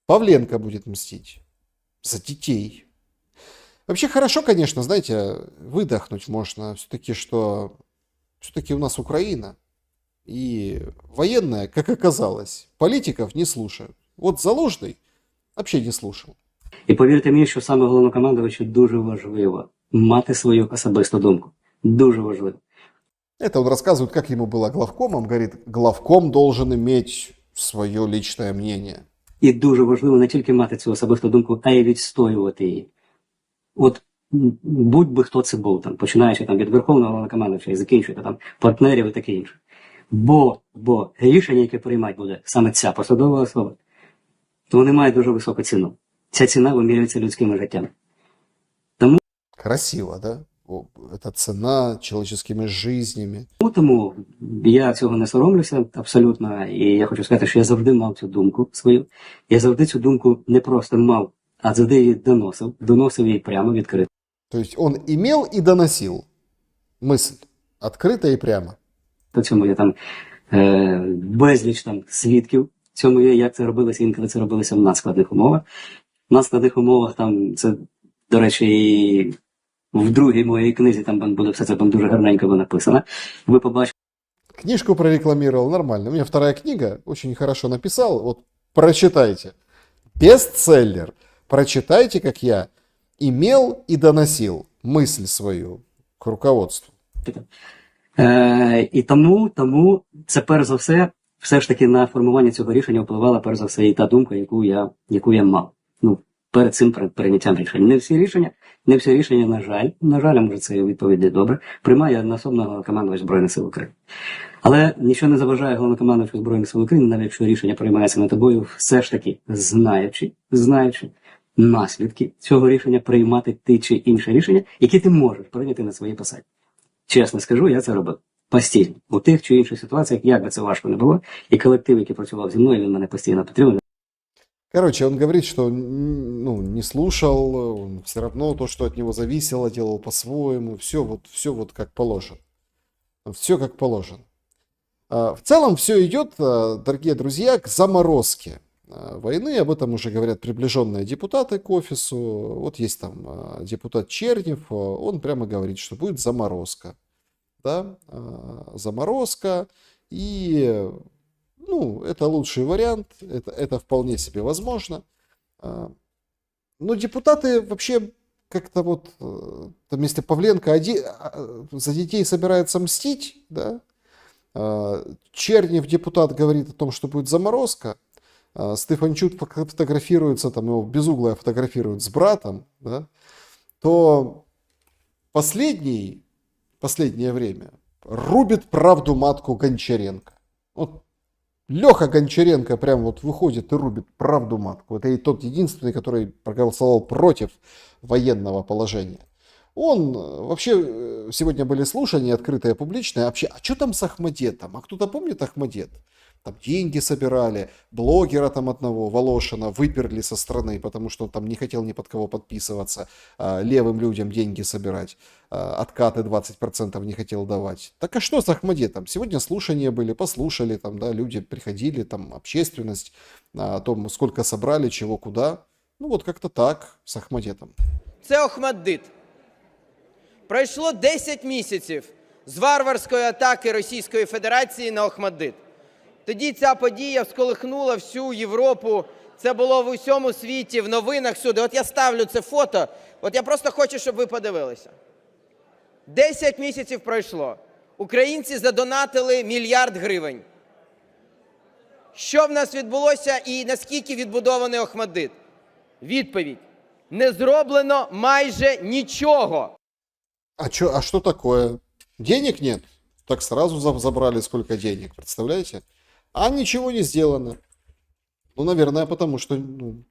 Павленко будет мстить. За детей. Вообще хорошо, конечно, знаете, выдохнуть можно. Все-таки у нас Украина. И военная, как оказалось, политиков не слушают. Вот Залужный вообще не слушал. І повірте мені, що саме головнокомандувачу дуже важливо мати свою особисту думку. Дуже важливо. Это он рассказывает, как ему было главкомом. Говорит, главком должен иметь свое личное мнение. І дуже важливо не тільки мати цю особисту думку, а й відстоювати її. От будь-би хто це був, там, починаючи там, від верховного головнокомандувача і закінчуючи там, партнерів і таке інше. Бо рішення, яке приймати буде саме ця посадова особа, то вони мають дуже високу ціну. Ця ціна вимірюється людськими життями. Красиво, да? Это цена человеческими жизнями. Тому я цього не соромлюся абсолютно, і я хочу сказати, що я завжди мав цю думку свою. Я завжди цю думку не просто мав, а завжди її доносив її прямо, відкрито. То есть он имел и доносил мысль, открыто и прямо. По цьому є там безліч там свідків, цьому є, як це робилося, інколи це робилося в надскладних умовах. В надскладних умовах там це, до речі, і в другій моїй книзі там буде все це дуже гарненько написано. Ви побачите. Книжку прорекламировал, нормально. У меня вторая книга, очень хорошо написал. Вот прочитайте. Бестселлер. Прочитайте, как я имел и доносил мысль свою к руководству. І тому це перш за все ж таки на формування цього рішення впливала перш за все і та думка, яку я мав. Перед цим прийняттям рішень. Не всі рішення, на жаль, а може це відповідь не добре, приймає одноособно головнокомандувач Збройних сил України. Але нічого не заважає головнокомандувачу Збройних сил України, навіть якщо рішення приймається над тобою, все ж таки знаючи наслідки цього рішення, приймати ті чи інші рішення, які ти можеш прийняти на своїй посаді. Чесно скажу, я це робив постійно. У тих чи інших ситуаціях, як би це важко не було, і колектив, який працював зі мною, він мене постійно підтримував. Короче, он говорит, что не слушал, он все равно то, что от него зависело, делал по-своему, все вот как положено. Все как положено. В целом все идет, дорогие друзья, к заморозке войны. Об этом уже говорят приближенные депутаты к офису. Вот есть там депутат Чернев, он прямо говорит, что будет заморозка. Да? Заморозка. И это лучший вариант, это вполне себе возможно. Но депутаты вообще как-то вот, там если Павленко за детей собирается мстить, да? Чернев, депутат, говорит о том, что будет заморозка, Стефанчук фотографируется, там его безуглое фотографируют с братом, да? То последнее время рубит правду матку Гончаренко. Вот Леха Гончаренко прям вот выходит и рубит правду матку. Это и тот единственный, который проголосовал против военного положения. Он вообще, сегодня были слушания открытые, публичные. Вообще, а что там с Ахмадетом? А кто-то помнит Ахмадет? Там деньги собирали, блогера там одного, Волошина, выперли со страны, потому что он там не хотел ни под кого подписываться, левым людям деньги собирать, откаты 20% не хотел давать. Так а что с Ахмадетом? Сегодня слушания были, послушали, там, да, люди приходили, там, общественность, о том, сколько собрали, чего, куда. Вот как-то так с Ахмадетом. Це Охмаддит. Пройшло 10 місяців з варварської атаки Російської Федерації на Охмаддит. Тоді ця подія всколихнула всю Європу, це було в усьому світі, в новинах всюди. От я ставлю це фото, от я просто хочу, щоб ви подивилися. 10 місяців пройшло. Українці задонатили $1 мільярд. Що в нас відбулося і наскільки відбудований Охмаддит? Відповідь. Не зроблено майже нічого. А что такое? Денег нет? Так сразу забрали сколько денег, представляете? А ничего не сделано. Наверное, потому что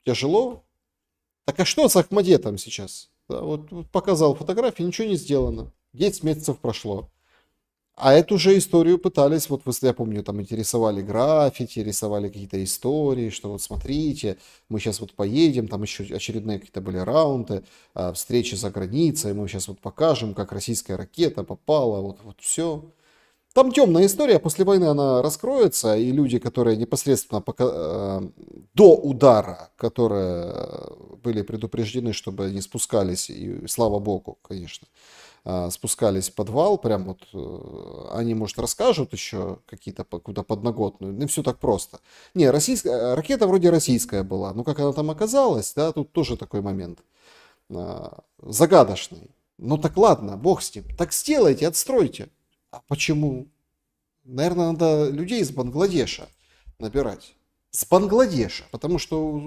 тяжело. Так а что с Ахмадетом сейчас? Да, вот показал фотографии, ничего не сделано. 10 месяцев прошло. А эту же историю пытались, вот я помню, там интересовали граффити, рисовали какие-то истории, что вот смотрите, мы сейчас вот поедем, там еще очередные какие-то были раунды, встречи за границей, мы сейчас вот покажем, как российская ракета попала, вот все. Там темная история, после войны она раскроется, и люди, которые непосредственно до удара, которые были предупреждены, чтобы не спускались, и слава богу, конечно, спускались в подвал, прям вот они, может, расскажут еще какие-то какую-то подноготную, не все так просто. Не, ракета вроде российская была, но как она там оказалась, да, тут тоже такой момент загадочный. Ну так ладно, бог с ним, так сделайте, отстройте. А почему? Наверное, надо людей из Бангладеша набирать. С Бангладеша, потому что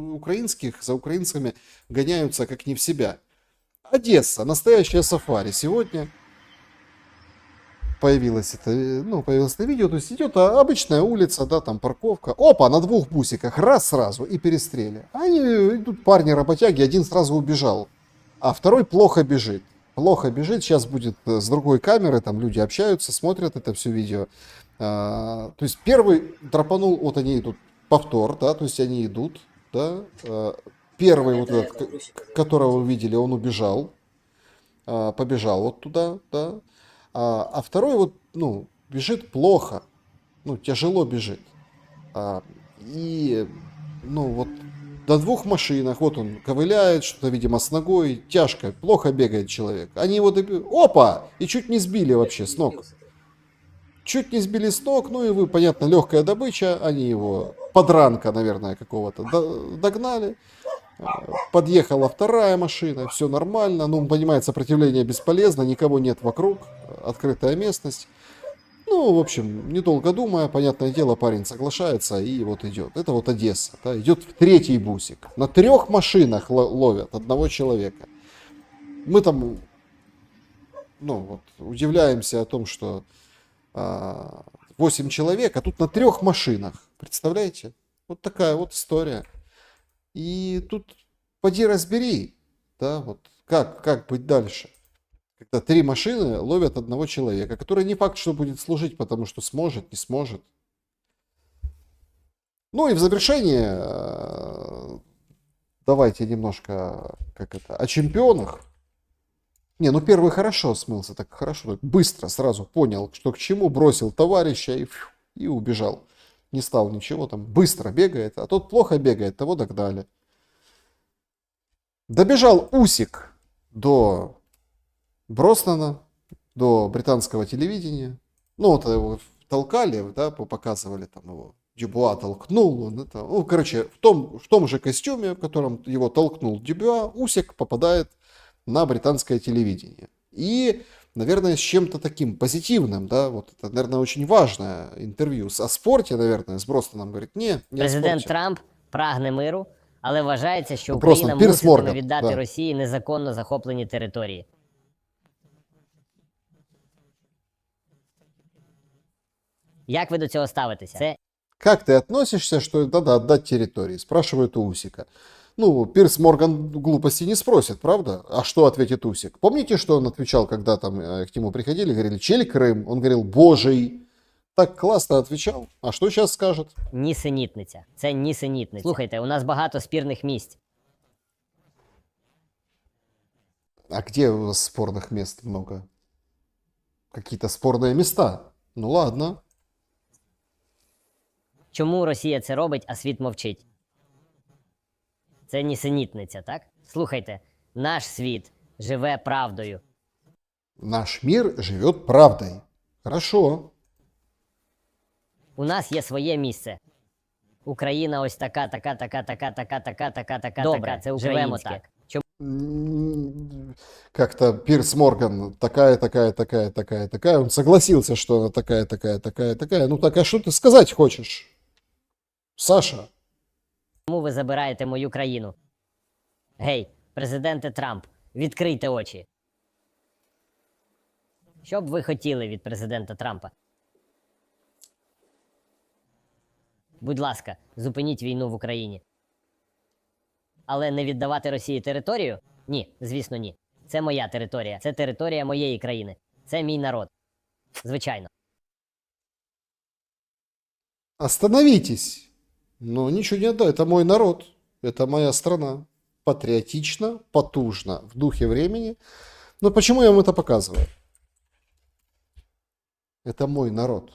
за украинцами гоняются как не в себя. Одесса, настоящее сафари. Сегодня появилось это видео, то есть идет обычная улица, да, там парковка. Опа, на 2 бусиках, раз сразу и перестрели. Они идут парни-работяги, один сразу убежал, а второй плохо бежит. Сейчас будет с другой камеры, там люди общаются, смотрят это все видео. То есть первый драпанул, вот они идут, повтор, да, то есть они идут, да. Первый, вот этот, которого вы видели, он убежал, побежал вот туда, да. А второй вот, бежит плохо, тяжело бежит. И, вот на 2 машинах, вот он ковыляет, что-то, видимо, с ногой, тяжко, плохо бегает человек. Они его опа! И чуть не сбили вообще с ног. Чуть не сбили с ног, ну и вы, понятно, легкая добыча, они его подранка, наверное, какого-то догнали. Подъехала вторая машина, все нормально, ну, он понимает, сопротивление бесполезно, никого нет вокруг, открытая местность. Ну, в общем, недолго думая, понятное дело, парень соглашается и вот идет. Это вот Одесса, да, идет в третий бусик. На 3 машинах ловят одного человека. Мы там, ну, вот, удивляемся о том, что 8 человек, а тут на 3 машинах. Представляете? Вот такая вот история. И тут поди разбери, да, вот как быть дальше. Когда 3 машины ловят одного человека, который не факт, что будет служить, потому что сможет, не сможет. Ну и в завершение давайте немножко о чемпионах. Не, ну первый хорошо смылся, так хорошо, так быстро сразу понял, что к чему, бросил товарища и убежал. Не стал ничего, там быстро бегает, а тот плохо бегает, того догнали. Добежал Усик до Броснана, до британского телевидения. Ну, вот его толкали, да, показывали там его. Дюбуа толкнул, он это, ну, короче, в том же костюме, в котором его толкнул Дюбуа, Усик попадает на британское телевидение. И, наверное, с чем-то таким позитивным, да, вот это, наверное, очень важное интервью о спорте, наверное, с Бростоном говорит, не Президент Трамп прагне миру, але вважається, що Просто Україна Пірс муситиме Морган, віддати да. Росії незаконно захоплені території. Як ви до цього ставитеся? Це Как ты относишься, что надо отдать территории? Спрашивает у Усика. Ну, Пирс Морган глупости не спросит, правда? А что ответит Усик? Помните, что он отвечал, когда там к нему приходили, говорили, чей Крым? Он говорил, Божий. Так классно отвечал. А что сейчас скажет? нісенітниця. Це нісенітниця. Слухайте, у нас багато спірних місць. А где у вас спорных мест много? Какие-то спорные места? Ну ладно. Чому Росія це робить, а світ мовчить? Це нісенітниця, так? Слухайте, наш світ живе правдою. Наш мир живет правдой. Хорошо. У нас є своє місце. Україна ось така. Добре, це живемо так. Чому Как-то Пирс Морган такая. Он согласился, что она такая. Ну так, а что ты сказать хочешь? Саша? ви забираєте мою країну? Гей, президенте Трамп, відкрийте очі. Що б ви хотіли від президента Трампа? Будь ласка, зупиніть війну в Україні. Але не віддавати Росії територію? Ні, звісно, ні. Це моя територія. Це територія моєї країни. Це мій народ. Звичайно. Остановитесь. Ну, ничего не отдай. Это мой народ. Это моя страна. Патриотично, потужно, в духе времени. Но почему я вам это показываю? Это мой народ.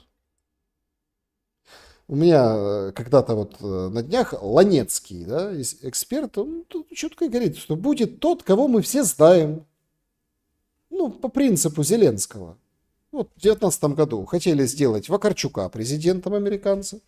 У меня когда-то вот на днях Ланецкий, да, эксперт, он тут четко говорит, что будет тот, кого мы все знаем. Ну, по принципу Зеленского. Вот в 2019 году хотели сделать Вакарчука президентом американца.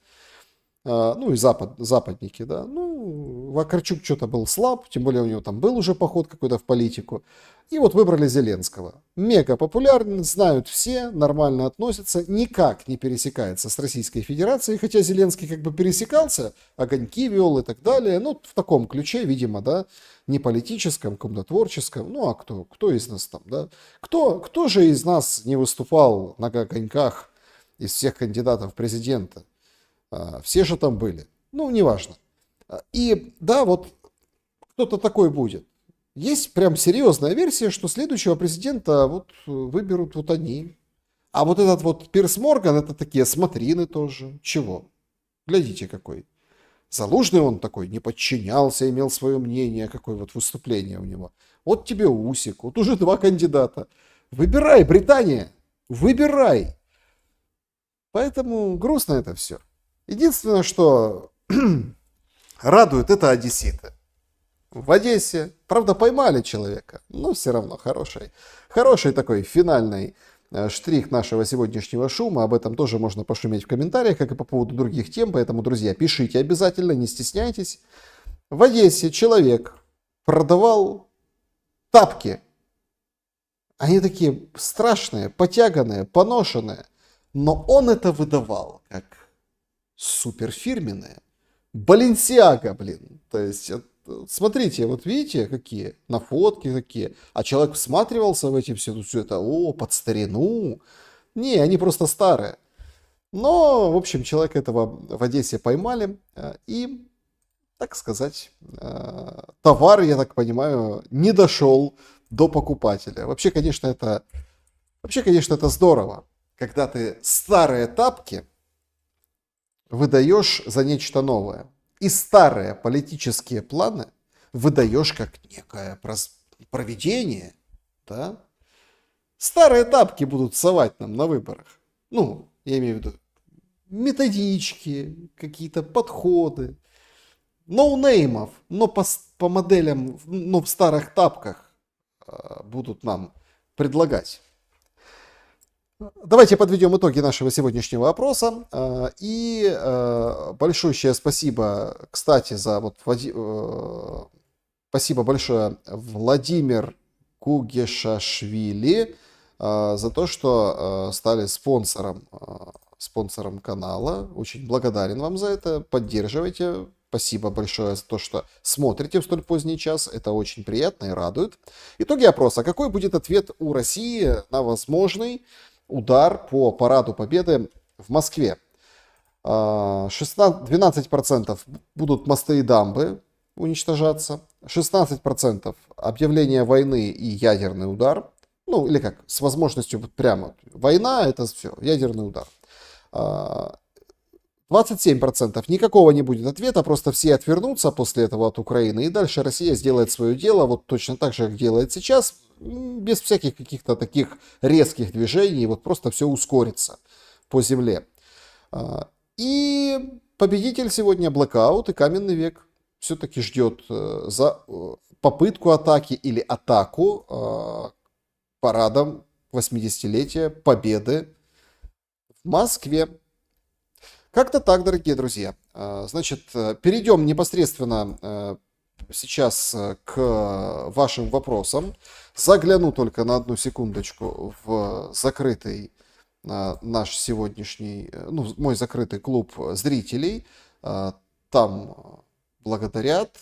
Ну и западники, да. Ну, Вакарчук что-то был слаб, тем более у него там был уже поход какой-то в политику. И вот выбрали Зеленского. Мега популярен, знают все, нормально относятся, никак не пересекается с Российской Федерацией, хотя Зеленский как бы пересекался, огоньки вел и так далее. Ну, в таком ключе, видимо, да, не политическом, каком-то творческом. Ну, а кто из нас там, да? Кто же из нас не выступал на огоньках из всех кандидатов в президента? Все же там были. Ну, неважно. И да, вот кто-то такой будет. Есть прям серьезная версия, что следующего президента вот выберут вот они. А вот этот вот Пирс Морган, это такие смотрины тоже. Чего? Глядите какой. Залужный он такой, не подчинялся, имел свое мнение, какое вот выступление у него. Вот тебе Усик, вот уже 2 кандидата. Выбирай, Британия, выбирай. Поэтому грустно это все. Единственное, что радует, это одесситы. В Одессе, правда, поймали человека, но все равно хороший такой финальный штрих нашего сегодняшнего шума. Об этом тоже можно пошуметь в комментариях, как и по поводу других тем. Поэтому, друзья, пишите обязательно, не стесняйтесь. В Одессе человек продавал тапки. Они такие страшные, потяганные, поношенные. Но он это выдавал как суперфирменные. Balenciaga, блин. То есть, смотрите, вот видите, какие на фотке какие. А человек всматривался в эти все это, под старину. Не, они просто старые. Но, в общем, человека этого в Одессе поймали. И, так сказать, товар, я так понимаю, не дошел до покупателя. Вообще, конечно, это здорово, когда ты старые тапки выдаешь за нечто новое. И старые политические планы выдаешь как некое провидение. Да? Старые тапки будут совать нам на выборах. Ну, я имею в виду методички, какие-то подходы. Ноунеймов, но по моделям, но в старых тапках будут нам предлагать. Давайте подведем итоги нашего сегодняшнего опроса. И большое спасибо, кстати, спасибо большое Владимир Кугешашвили за то, что стали спонсором канала. Очень благодарен вам за это. Поддерживайте. Спасибо большое за то, что смотрите в столь поздний час. Это очень приятно и радует. Итоги опроса. Какой будет ответ у России на возможный удар по параду Победы в Москве? 12% будут мосты и дамбы уничтожаться. 16% объявление войны и ядерный удар. Ну, или как, с возможностью прямо. Война — это все, ядерный удар. 27% никакого не будет ответа, просто все отвернутся после этого от Украины, и дальше Россия сделает свое дело, вот точно так же, как делает сейчас, без всяких каких-то таких резких движений, вот просто все ускорится по земле. И победитель сегодня блэкаут и каменный век все-таки ждет за попытку атаки или атаку парадом 80-летия Победы в Москве. Как-то так, дорогие друзья. Значит, перейдем непосредственно сейчас к вашим вопросам. Загляну только на одну секундочку в закрытый наш сегодняшний, мой закрытый клуб зрителей. Там благодарят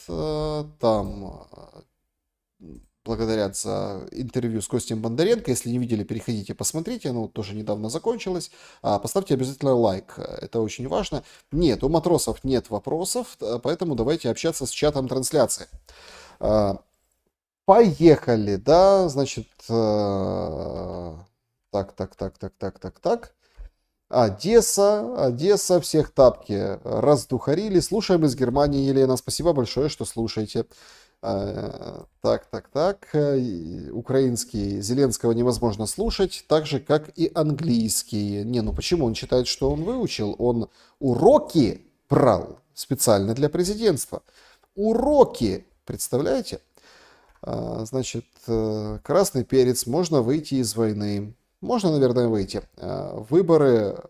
за интервью с Костем Бондаренко. Если не видели, переходите, посмотрите. Оно тоже недавно закончилось. Поставьте обязательно лайк. Это очень важно. Нет, у матросов нет вопросов, поэтому давайте общаться с чатом трансляции. Поехали, да, значит, так. Одесса, всех тапки раздухарили. Слушаем из Германии, Елена. Спасибо большое, что слушаете. Так. Украинский Зеленского невозможно слушать, так же, как и английский. Почему? Он считает, что он выучил. Он уроки брал специально для президентства. Уроки, представляете? Значит, красный перец, можно выйти из войны. Можно, наверное, выйти. Выборы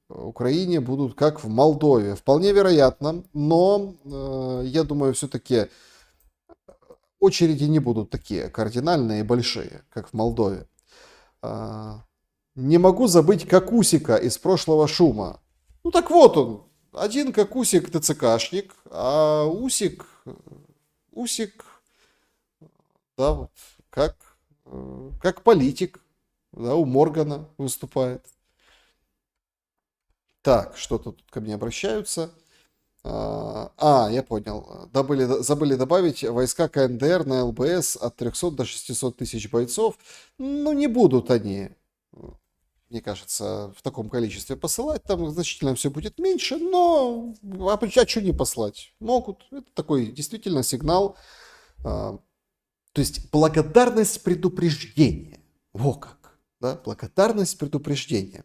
в Украине будут как в Молдове. Вполне вероятно, но я думаю, все-таки очереди не будут такие кардинальные и большие, как в Молдове. Не могу забыть Какусика из прошлого шума. Так вот он, один Какусик ТЦКшник, а Усик, да, вот, как политик, да, у Моргана выступает. Так, что-то тут ко мне обращаются. Я понял. Забыли добавить войска КНДР на ЛБС от 300 до 600 тысяч бойцов. Не будут они, мне кажется, в таком количестве посылать. Там значительно все будет меньше, но что не послать? Могут. Это такой действительно сигнал. То есть благодарность предупреждения. Во как. Да? Благодарность предупреждения.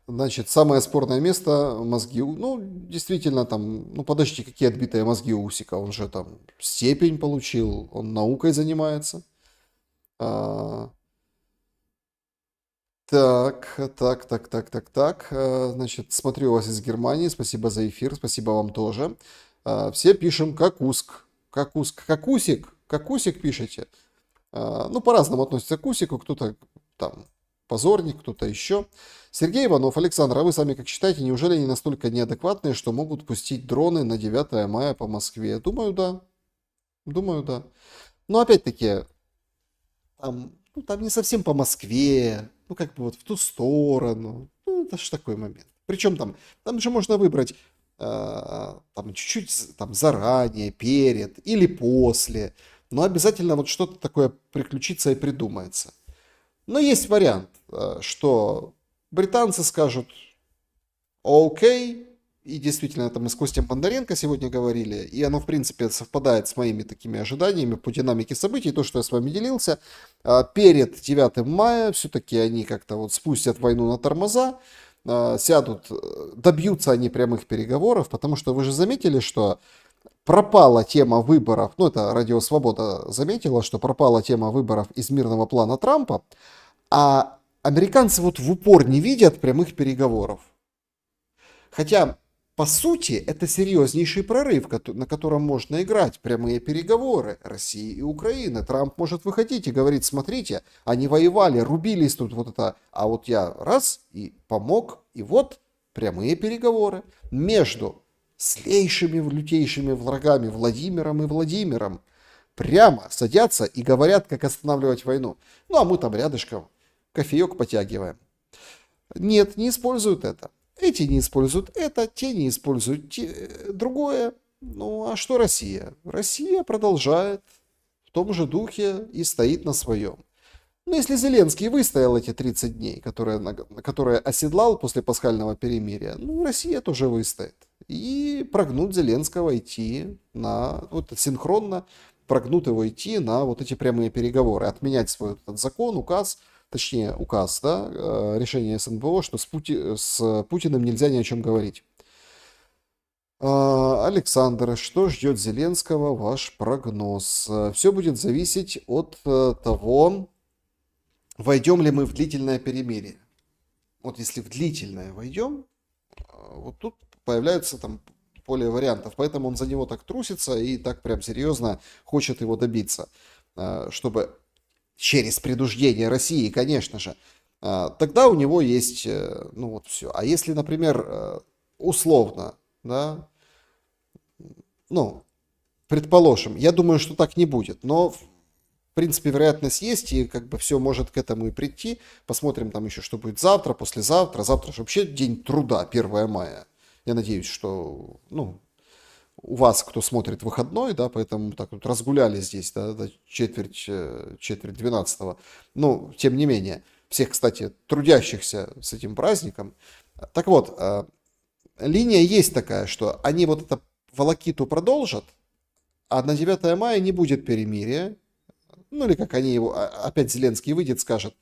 Значит, самое спорное место — мозги. Действительно, там, подожди, какие отбитые мозги у Усика? Он же там степень получил, он наукой занимается. Так. Значит, смотрю вас из Германии. Спасибо за эфир. Спасибо вам тоже. Все пишем Какуск. Какусик пишете. Ну, по-разному относятся к Кусику. Кто-то там позорник, кто-то еще. Сергей Иванов. Александр, а вы сами как считаете, неужели они настолько неадекватные, что могут пустить дроны на 9 мая по Москве? Думаю, да. Но опять-таки, там не совсем по Москве, как бы вот в ту сторону. Это же такой момент. Причем там же можно выбрать там чуть-чуть там заранее, перед или после. Но обязательно вот что-то такое приключится и придумается. Но есть вариант, что британцы скажут окей, и действительно, это мы с Костем Бондаренко сегодня говорили, и оно, в принципе, совпадает с моими такими ожиданиями по динамике событий, то, что я с вами делился. Перед 9 мая все-таки они как-то вот спустят войну на тормоза, сядут, добьются они прямых переговоров, потому что вы же заметили, что пропала тема выборов, это Радио Свобода заметила, что пропала тема выборов из мирного плана Трампа, а американцы вот в упор не видят прямых переговоров. Хотя, по сути, это серьезнейший прорыв, на котором можно играть. Прямые переговоры России и Украины. Трамп может выходить и говорить, смотрите, они воевали, рубились тут вот это, а вот я раз и помог, и вот прямые переговоры между злейшими, лютейшими врагами Владимиром и Владимиром. Прямо садятся и говорят, как останавливать войну. А мы там рядышком кофеек потягиваем. Нет, не используют это. Эти не используют это, те не используют другое. А что Россия? Россия продолжает в том же духе и стоит на своем. Если Зеленский выстоял эти 30 дней, которые оседлал после пасхального перемирия, Россия тоже выстоит. И прогнут Зеленского идти синхронно прогнут его идти на вот эти прямые переговоры, отменять свой этот закон, указ, решение СНБО, что с Путиным нельзя ни о чем говорить. Александр, что ждет Зеленского, ваш прогноз? Все будет зависеть от того, войдем ли мы в длительное перемирие. Вот если в длительное войдем, вот тут появляются там поле вариантов, поэтому он за него так трусится и так прям серьезно хочет его добиться, чтобы через принуждение России, конечно же, тогда у него есть, все. А если, например, условно, предположим, я думаю, что так не будет, но в принципе вероятность есть, и все может к этому и прийти. Посмотрим там еще, что будет завтра, послезавтра. Завтра же вообще день труда, 1 мая. Я надеюсь, что, у вас, кто смотрит выходной, поэтому так вот разгуляли здесь, до четверть 12-го. Тем не менее, всех, кстати, трудящихся с этим праздником. Так вот, линия есть такая, что они вот это волокиту продолжат, а на 9 мая не будет перемирия. Или как они его, опять Зеленский выйдет, скажет.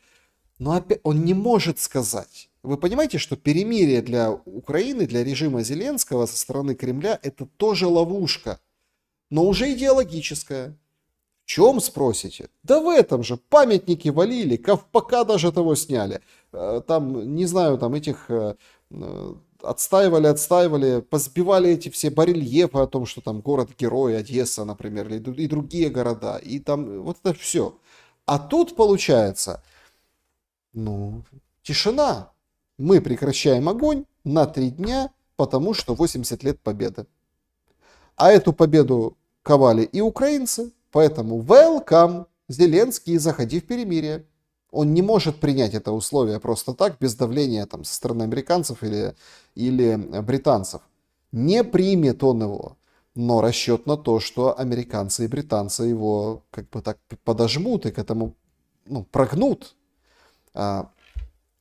Но опять он не может сказать. Вы понимаете, что перемирие для Украины, для режима Зеленского со стороны Кремля, это тоже ловушка, но уже идеологическая. В чем, спросите? Да в этом же. Памятники валили, Ковпака даже того сняли. Там, не знаю, там этих отстаивали, позбивали эти все барельефы о том, что там город-герой, Одесса, например, и другие города. И там вот это все. А тут получается, тишина. Мы прекращаем огонь на 3 дня, потому что 80 лет победы. А эту победу ковали и украинцы, поэтому welcome, Зеленский, заходи в перемирие. Он не может принять это условие просто так, без давления со стороны американцев или британцев. Не примет он его, но расчет на то, что американцы и британцы его так подожмут и к этому прогнут.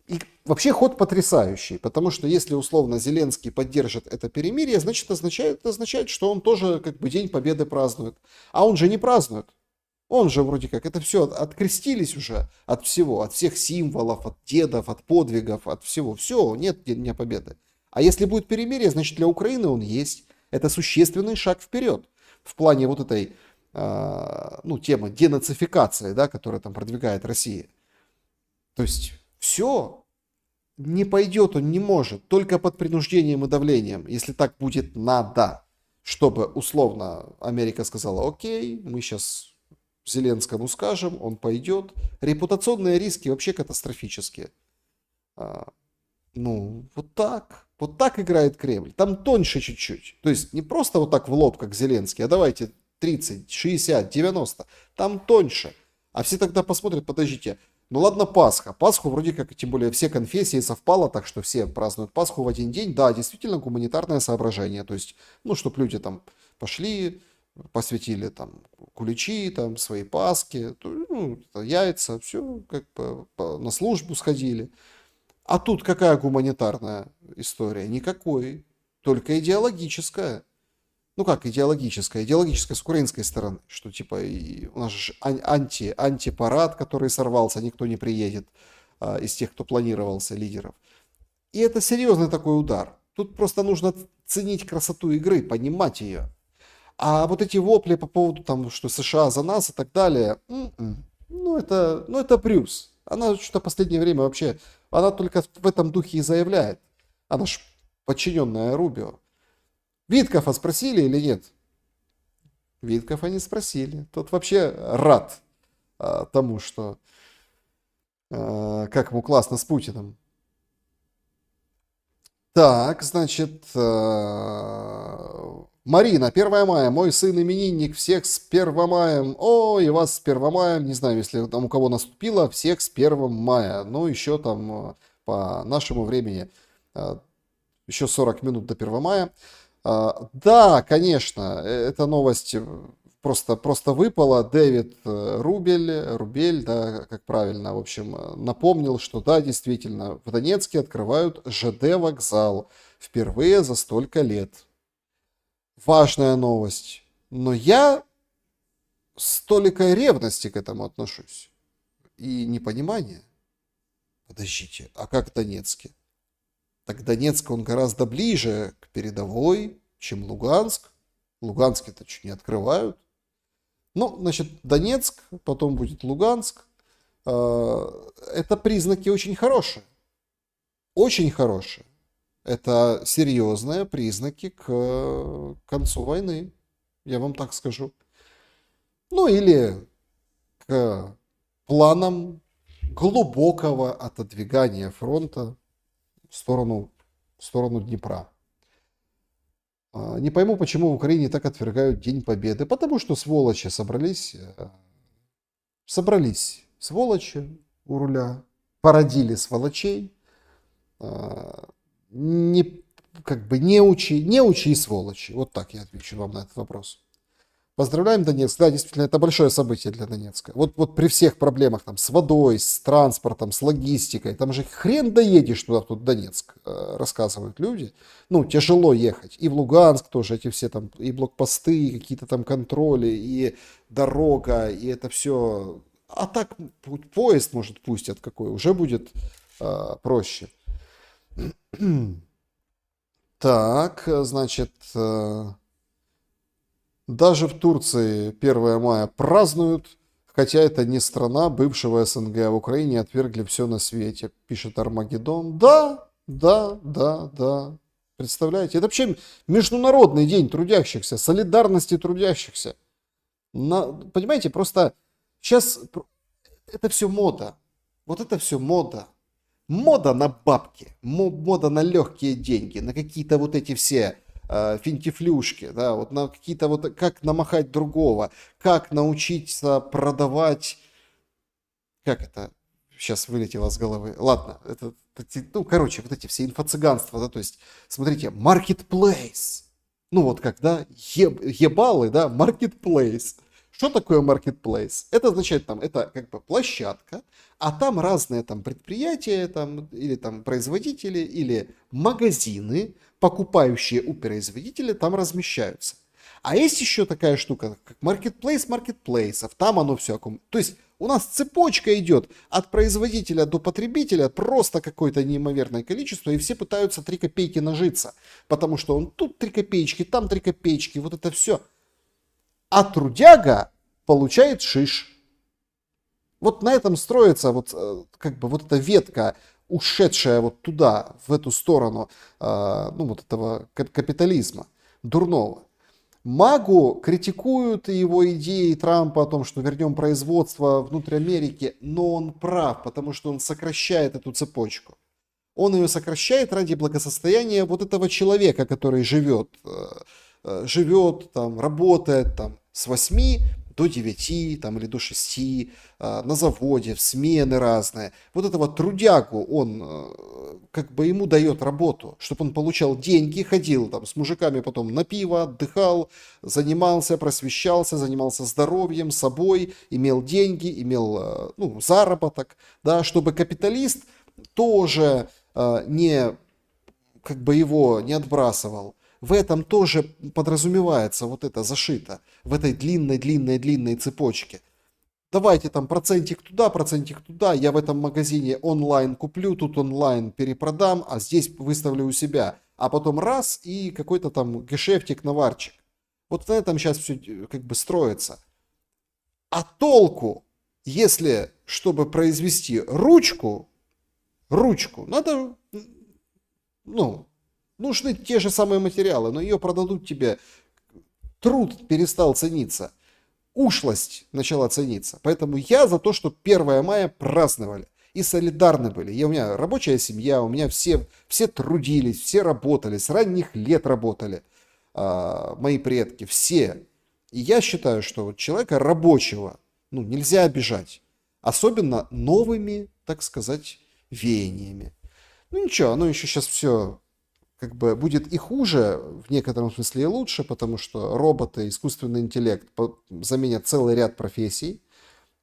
И вообще ход потрясающий, потому что если условно Зеленский поддержит это перемирие, значит это означает, что он тоже День Победы празднует. А он же не празднует. Он же вроде как это все открестились уже от всего, от всех символов, от дедов, от подвигов, от всего. Все, нет Дня Победы. А если будет перемирие, значит для Украины он есть. Это существенный шаг вперед в плане вот этой темы денацификации, которую там продвигает Россия. То есть Все. Не пойдет, он не может. Только под принуждением и давлением. Если так будет надо. Чтобы условно Америка сказала: окей, мы сейчас Зеленскому скажем, он пойдет. Репутационные риски вообще катастрофические. Ну, вот так. Вот так играет Кремль. Там тоньше чуть-чуть. То есть не просто вот так в лоб, как Зеленский, а давайте 30, 60, 90. Там тоньше. А все тогда посмотрят: подождите, ну ладно, Пасха. Пасху вроде как, тем более все конфессии совпало, так что все празднуют Пасху в один день. Да, действительно гуманитарное соображение. То есть, ну, чтобы люди там пошли, посвятили там куличи, там свои Пасхи, ну, яйца, все, как бы на службу сходили. А тут какая гуманитарная история? Никакой. Только идеологическая. Ну как идеологическая? Идеологическая с украинской стороны. Что типа у нас же антипарад, который сорвался, никто не приедет из тех, кто планировался, лидеров. И это серьезный такой удар. Тут просто нужно ценить красоту игры, понимать ее. А вот эти вопли по поводу там, что США за нас и так далее, ну это Брюс. Она что-то в последнее время вообще, она только в этом духе и заявляет. Она ж подчиненная Рубио. Виткофа спросили или нет? Виткофа не спросили. Тот вообще рад тому, что как ему классно с Путиным. Так, значит, Марина, 1 мая, мой сын именинник, всех с 1 маем. О, и вас с 1 маем, не знаю, если там у кого наступило, всех с 1 мая. Ну, еще там по нашему времени, еще 40 минут до 1 мая. Да, конечно, эта новость просто выпала. Дэвид Рубель, да, как правильно, в общем, напомнил, что да, действительно, в Донецке открывают ЖД-вокзал впервые за столько лет. Важная новость. Но я с толикой ревности к этому отношусь. И непонимание. Подождите, а как в Донецке? Так Донецк, он гораздо ближе к передовой, чем Луганск. Луганск-то что, не открывают? Ну, значит, Донецк, потом будет Луганск. Это признаки очень хорошие. Очень хорошие. Это серьезные признаки к концу войны. Я вам так скажу. Ну, или к планам глубокого отодвигания фронта в сторону Днепра. Не пойму, почему в Украине так отвергают День Победы. Потому что сволочи собрались, сволочи у руля, породили сволочей, неучи и сволочи. Вот так я отвечу вам на этот вопрос. Поздравляем Донецк. Да, действительно, это большое событие для Донецка. Вот при всех проблемах там с водой, с транспортом, с логистикой, там же хрен доедешь туда, тут Донецк, рассказывают люди. Ну, тяжело ехать. И в Луганск тоже эти все там, и блокпосты, и какие-то там контроли, и дорога, и это все. А так поезд, может, пустят какой, уже будет проще. Так, значит... Даже в Турции 1 мая празднуют, хотя это не страна бывшего СНГ, а в Украине отвергли все на свете, пишет Армагеддон. Да. Представляете, это вообще международный день трудящихся, солидарности трудящихся. Понимаете, просто сейчас это все мода. Вот это все мода. Мода на бабки, мода на легкие деньги, на какие-то вот эти все... финтифлюшки, да, вот на какие-то вот, как намахать другого, как научиться продавать, как это сейчас вылетело с головы, ладно, ну, короче, вот эти все инфо-цыганства, да, то есть, смотрите, marketplace, ну, вот когда ебалы, да, marketplace. Что такое marketplace? Это означает, там, это как бы площадка, а там разные там предприятия, там, или там производители, или магазины, покупающие у производителя, там размещаются. А есть еще такая штука, как marketplace маркетплейсов, там оно все. То есть у нас цепочка идет от производителя до потребителя, просто какое-то неимоверное количество, и все пытаются 3 копейки нажиться, потому что он тут 3 копеечки, там 3 копеечки, вот это все. А трудяга получает шиш. Вот на этом строится вот как бы вот эта ветка, ушедшая вот туда, в эту сторону, ну вот этого капитализма дурного. Магу критикуют его идеи Трампа о том, что вернем производство внутрь Америки, но он прав, потому что он сокращает эту цепочку. Он ее сокращает ради благосостояния вот этого человека, который живет, там, работает там, с 8 до 9 там, или до 6 на заводе, в смены разные. Вот этого трудягу он как бы ему дает работу, чтобы он получал деньги, ходил там с мужиками потом на пиво, отдыхал, занимался, просвещался, занимался здоровьем, собой, имел деньги, имел ну, заработок, да, чтобы капиталист тоже не как бы его не отбрасывал. В этом тоже подразумевается вот это зашито, в этой длинной цепочке. Давайте там процентик туда, я в этом магазине онлайн куплю, тут онлайн перепродам, а здесь выставлю у себя. А потом раз и какой-то там гешефтик, наварчик. Вот на этом сейчас все как бы строится. А толку, если, чтобы произвести ручку, надо, ну, нужны те же самые материалы, но ее продадут тебе. Труд перестал цениться. Ушлость начала цениться. Поэтому я за то, что 1 мая праздновали и солидарны были. У меня рабочая семья, у меня все трудились, все работали, с ранних лет работали. Мои предки, все. И я считаю, что вот человека рабочего нельзя обижать. Особенно новыми, так сказать, веяниями. Ну ничего, оно еще сейчас все как бы будет и хуже, в некотором смысле и лучше, потому что роботы, искусственный интеллект заменят целый ряд профессий.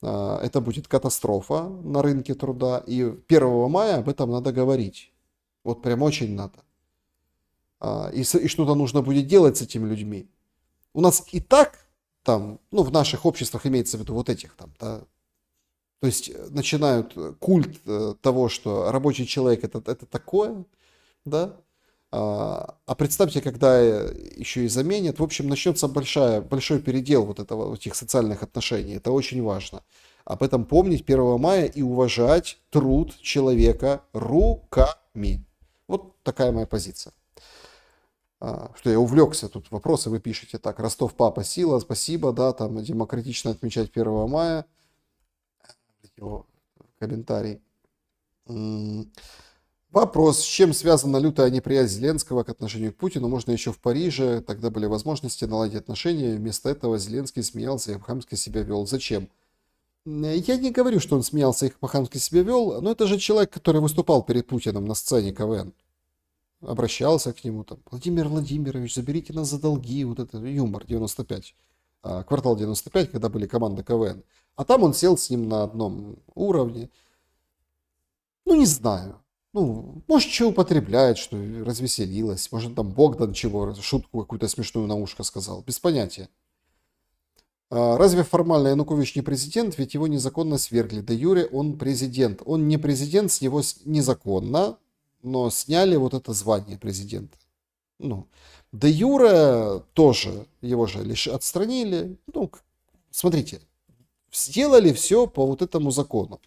Это будет катастрофа на рынке труда. И 1 мая об этом надо говорить. Вот прям очень надо. И что-то нужно будет делать с этими людьми. У нас и так там, в наших обществах имеется в виду вот этих там, да, то есть начинают культ того, что рабочий человек это такое, да. А представьте, когда еще и заменят, в общем, начнется большой передел вот этих социальных отношений. Это очень важно. Об этом помнить 1 мая и уважать труд человека руками. Вот такая моя позиция. Что я увлекся, тут вопросы вы пишете так. Ростов папа сила, спасибо, да, там демократично отмечать 1 мая. Комментарий. Вопрос, с чем связана лютая неприязнь Зеленского к отношению к Путину? Можно еще в Париже, тогда были возможности наладить отношения. Вместо этого Зеленский смеялся и по-хамски себя вел. Зачем? Я не говорю, что он смеялся и по-хамски себя вел, но это же человек, который выступал перед Путиным на сцене КВН. Обращался к нему там. Владимир Владимирович, заберите нас за долги. Вот это юмор 95. Квартал 95, когда были команды КВН. А там он сел с ним на одном уровне. Не знаю. Может, что употребляет, что развеселилась. Может, там Богдан чего, шутку какую-то смешную на ушко сказал. Без понятия. Разве формально Янукович не президент? Ведь его незаконно свергли. Де юре он президент. Он не президент, с него незаконно, но сняли вот это звание президента. Де юре тоже его же лишь отстранили. Смотрите, сделали все по вот этому закону.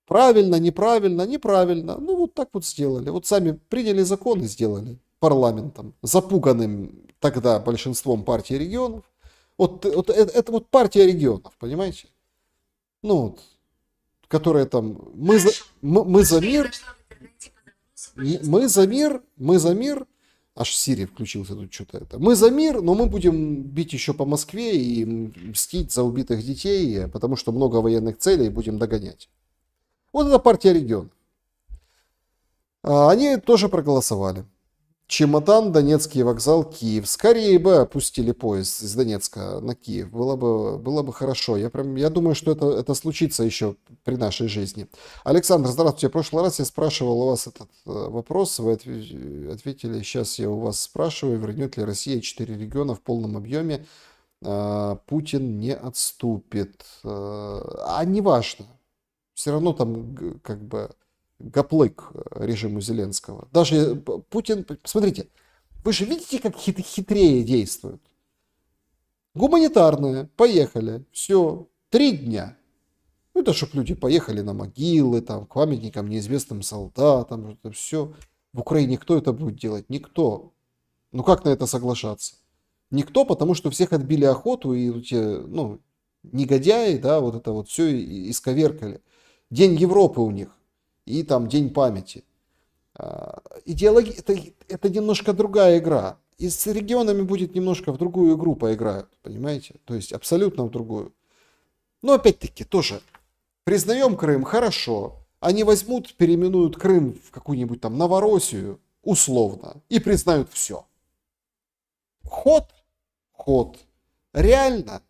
Правильно, неправильно, неправильно. Вот так вот сделали. Вот сами приняли закон и сделали парламентом, запуганным тогда большинством партий регионов. Это вот партия регионов, понимаете? Которая там мы за мир, мы за мир. Аж Сири включился тут что-то это. Мы за мир, но мы будем бить еще по Москве и мстить за убитых детей, потому что много военных целей будем догонять. Вот это партия регионов. Они тоже проголосовали. Чемодан, Донецкий вокзал, Киев. Скорее бы опустили поезд из Донецка на Киев. Было бы хорошо. Я думаю, что это случится еще при нашей жизни. Александр, здравствуйте. В прошлый раз я спрашивал у вас этот вопрос. Вы ответили, сейчас я у вас спрашиваю, вернет ли Россия 4 региона в полном объеме. Путин не отступит. А не важно. Все равно там как бы гоплык режиму Зеленского. Даже Путин, смотрите, вы же видите, как хитрее действуют. Гуманитарные, поехали, все. 3 дня. Ну, это чтобы люди поехали на могилы, там, к памятникам неизвестным солдатам, это все. В Украине кто это будет делать? Никто. Ну, как на это соглашаться? Никто, потому что всех отбили охоту, и эти, ну, негодяи, да, вот это вот все исковеркали. День Европы у них, и там День памяти. Идеология, это немножко другая игра. И с регионами будет немножко в другую игру поиграют, понимаете? То есть абсолютно в другую. Но опять-таки тоже признаем Крым, хорошо. Они возьмут, переименуют Крым в какую-нибудь там Новороссию, условно, и признают все. Ход. Реально.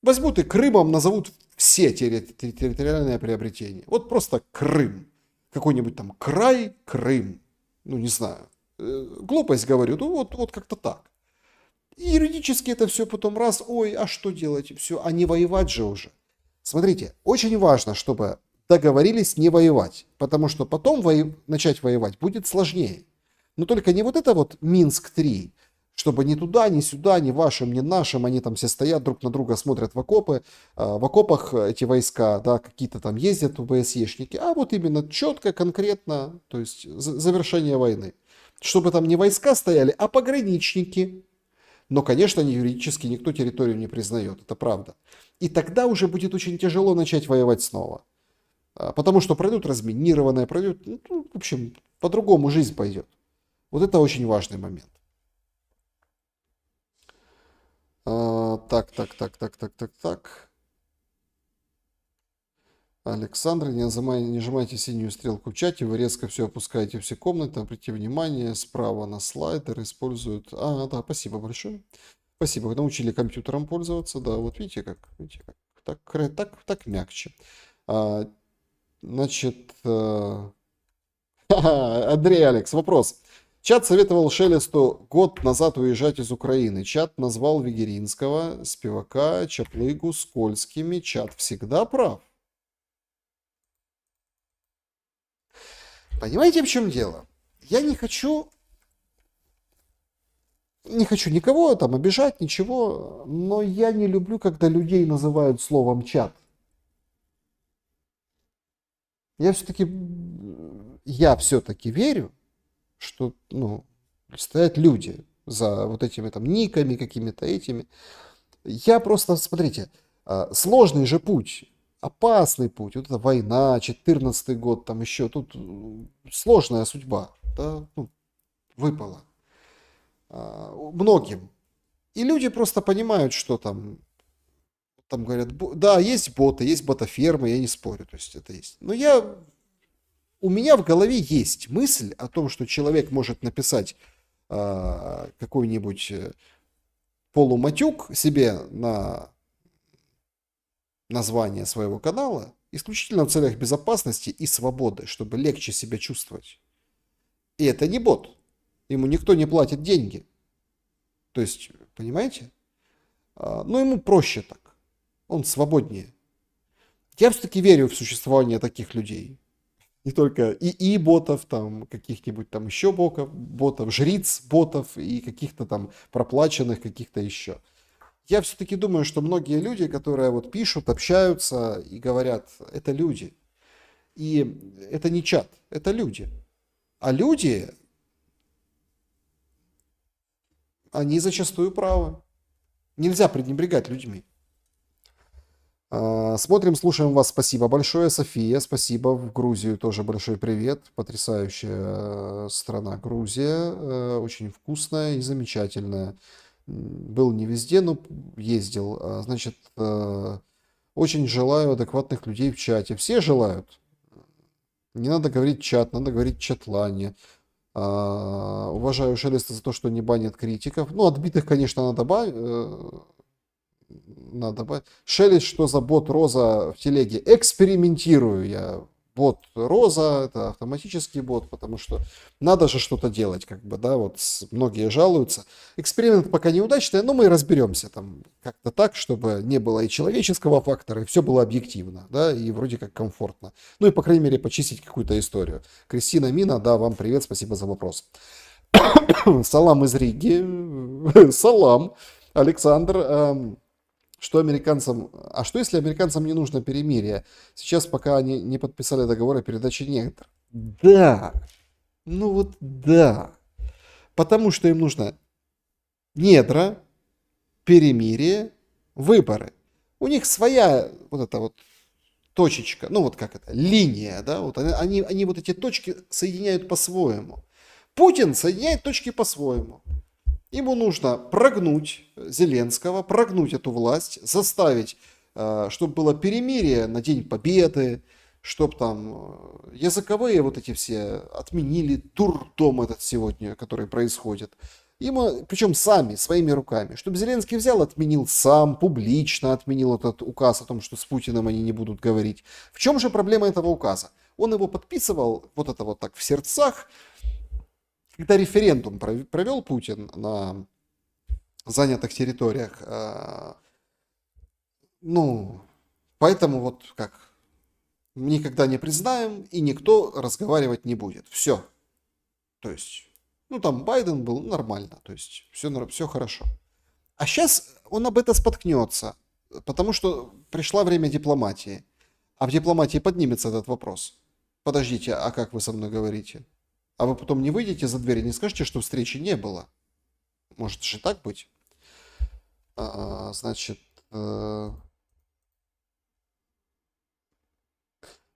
Возьмут и Крымом назовут все территориальные приобретения. Вот просто Крым. Какой-нибудь там край, Крым. Ну, не знаю. Глупость говорю, ну вот как-то так. И юридически это все потом раз, ой, а что делать? Все, а не воевать же уже. Смотрите, очень важно, чтобы договорились не воевать. Потому что потом начать воевать будет сложнее. Но только не вот это вот Минск-3, чтобы ни туда, ни сюда, ни вашим, ни нашим, они там все стоят друг на друга, смотрят в окопы, в окопах эти войска, да, какие-то там ездят ОБСЕшники, а вот именно четко, конкретно, то есть завершение войны. Чтобы там не войска стояли, а пограничники. Но, конечно, юридически никто территорию не признает, это правда. И тогда уже будет очень тяжело начать воевать снова. Потому что пройдут разминированное, пройдет, ну, в общем, по-другому жизнь пойдет. Вот это очень важный момент. Так. Александр, не нажимайте синюю стрелку в чате, вы резко все опускаете, все комнаты, обратите внимание, справа на слайдер используют... да, спасибо большое. Спасибо, вы научили компьютером пользоваться, да, вот видите как так мягче. Значит, Андрей Алекс, вопрос. Чат советовал Шелесту год назад уезжать из Украины. Чат назвал Вигеринского, Спивака, Чаплыгу скользкими. Чат всегда прав. Понимаете, в чем дело? Я не хочу никого там обижать, ничего, но я не люблю, когда людей называют словом чат. Я все-таки верю, что, ну, стоят люди за вот этими там никами, какими-то этими. Я просто, смотрите, сложный же путь, опасный путь. Вот это война, 14-й год, там еще, тут сложная судьба, да, ну, выпала многим. И люди просто понимают, что там говорят, да, есть боты, есть ботофермы, я не спорю, то есть это есть. Но у меня в голове есть мысль о том, что человек может написать какой-нибудь полуматюк себе на название своего канала исключительно в целях безопасности и свободы, чтобы легче себя чувствовать. И это не бот. Ему никто не платит деньги. То есть, понимаете? Но ему проще так. Он свободнее. Я все-таки верю в существование таких людей. Не только и ботов, там, каких-нибудь там еще ботов, жриц ботов и каких-то там проплаченных каких-то еще. Я все-таки думаю, что многие люди, которые вот пишут, общаются и говорят, это люди. И это не чат, это люди. А люди, они зачастую правы. Нельзя пренебрегать людьми. Смотрим, слушаем вас. Спасибо большое, София. Спасибо. В Грузию тоже большой привет. Потрясающая страна Грузия. Очень вкусная и замечательная. Был не везде, но ездил. Значит, очень желаю адекватных людей в чате. Все желают. Не надо говорить чат, надо говорить чатлане. Уважаю Шелеста за то, что не банят критиков. Ну, отбитых, конечно, надо банить. Шелест, что за бот Роза в телеге? Экспериментирую я. Бот Роза, это автоматический бот, потому что надо же что-то делать, как бы, да, вот многие жалуются. Эксперимент пока неудачный, но мы разберемся там как-то так, чтобы не было и человеческого фактора, и все было объективно, да, и вроде как комфортно. Ну и, по крайней мере, почистить какую-то историю. Кристина Мина, да, вам привет, спасибо за вопрос. Салам из Риги. Салам, Александр. что американцам... А что если американцам не нужно перемирие? Сейчас, пока они не подписали договор о передаче недр. Да. Ну вот да. Потому что им нужно недра, перемирие, выборы. У них своя вот эта вот точечка, ну вот как это, линия, да, вот они вот эти точки соединяют по-своему. Путин соединяет точки по-своему. Ему нужно прогнуть Зеленского, прогнуть эту власть, заставить, чтобы было перемирие на День Победы, чтобы там языковые вот эти все отменили, дурдом этот сегодня, который происходит. Ему, причем сами, своими руками. Чтобы Зеленский взял, отменил сам, публично отменил этот указ о том, что с Путиным они не будут говорить. В чем же проблема этого указа? Он его подписывал, вот это вот так, в сердцах, когда референдум провел Путин на занятых территориях. Ну, поэтому вот как, никогда не признаем, и никто разговаривать не будет. Все. То есть... Ну, там Байден был нормально, то есть все хорошо. А сейчас он об это споткнется, потому что пришло время дипломатии. А в дипломатии поднимется этот вопрос. Подождите, а как вы со мной говорите? А вы потом не выйдете за дверь и не скажете, что встречи не было? Может же так быть? Значит...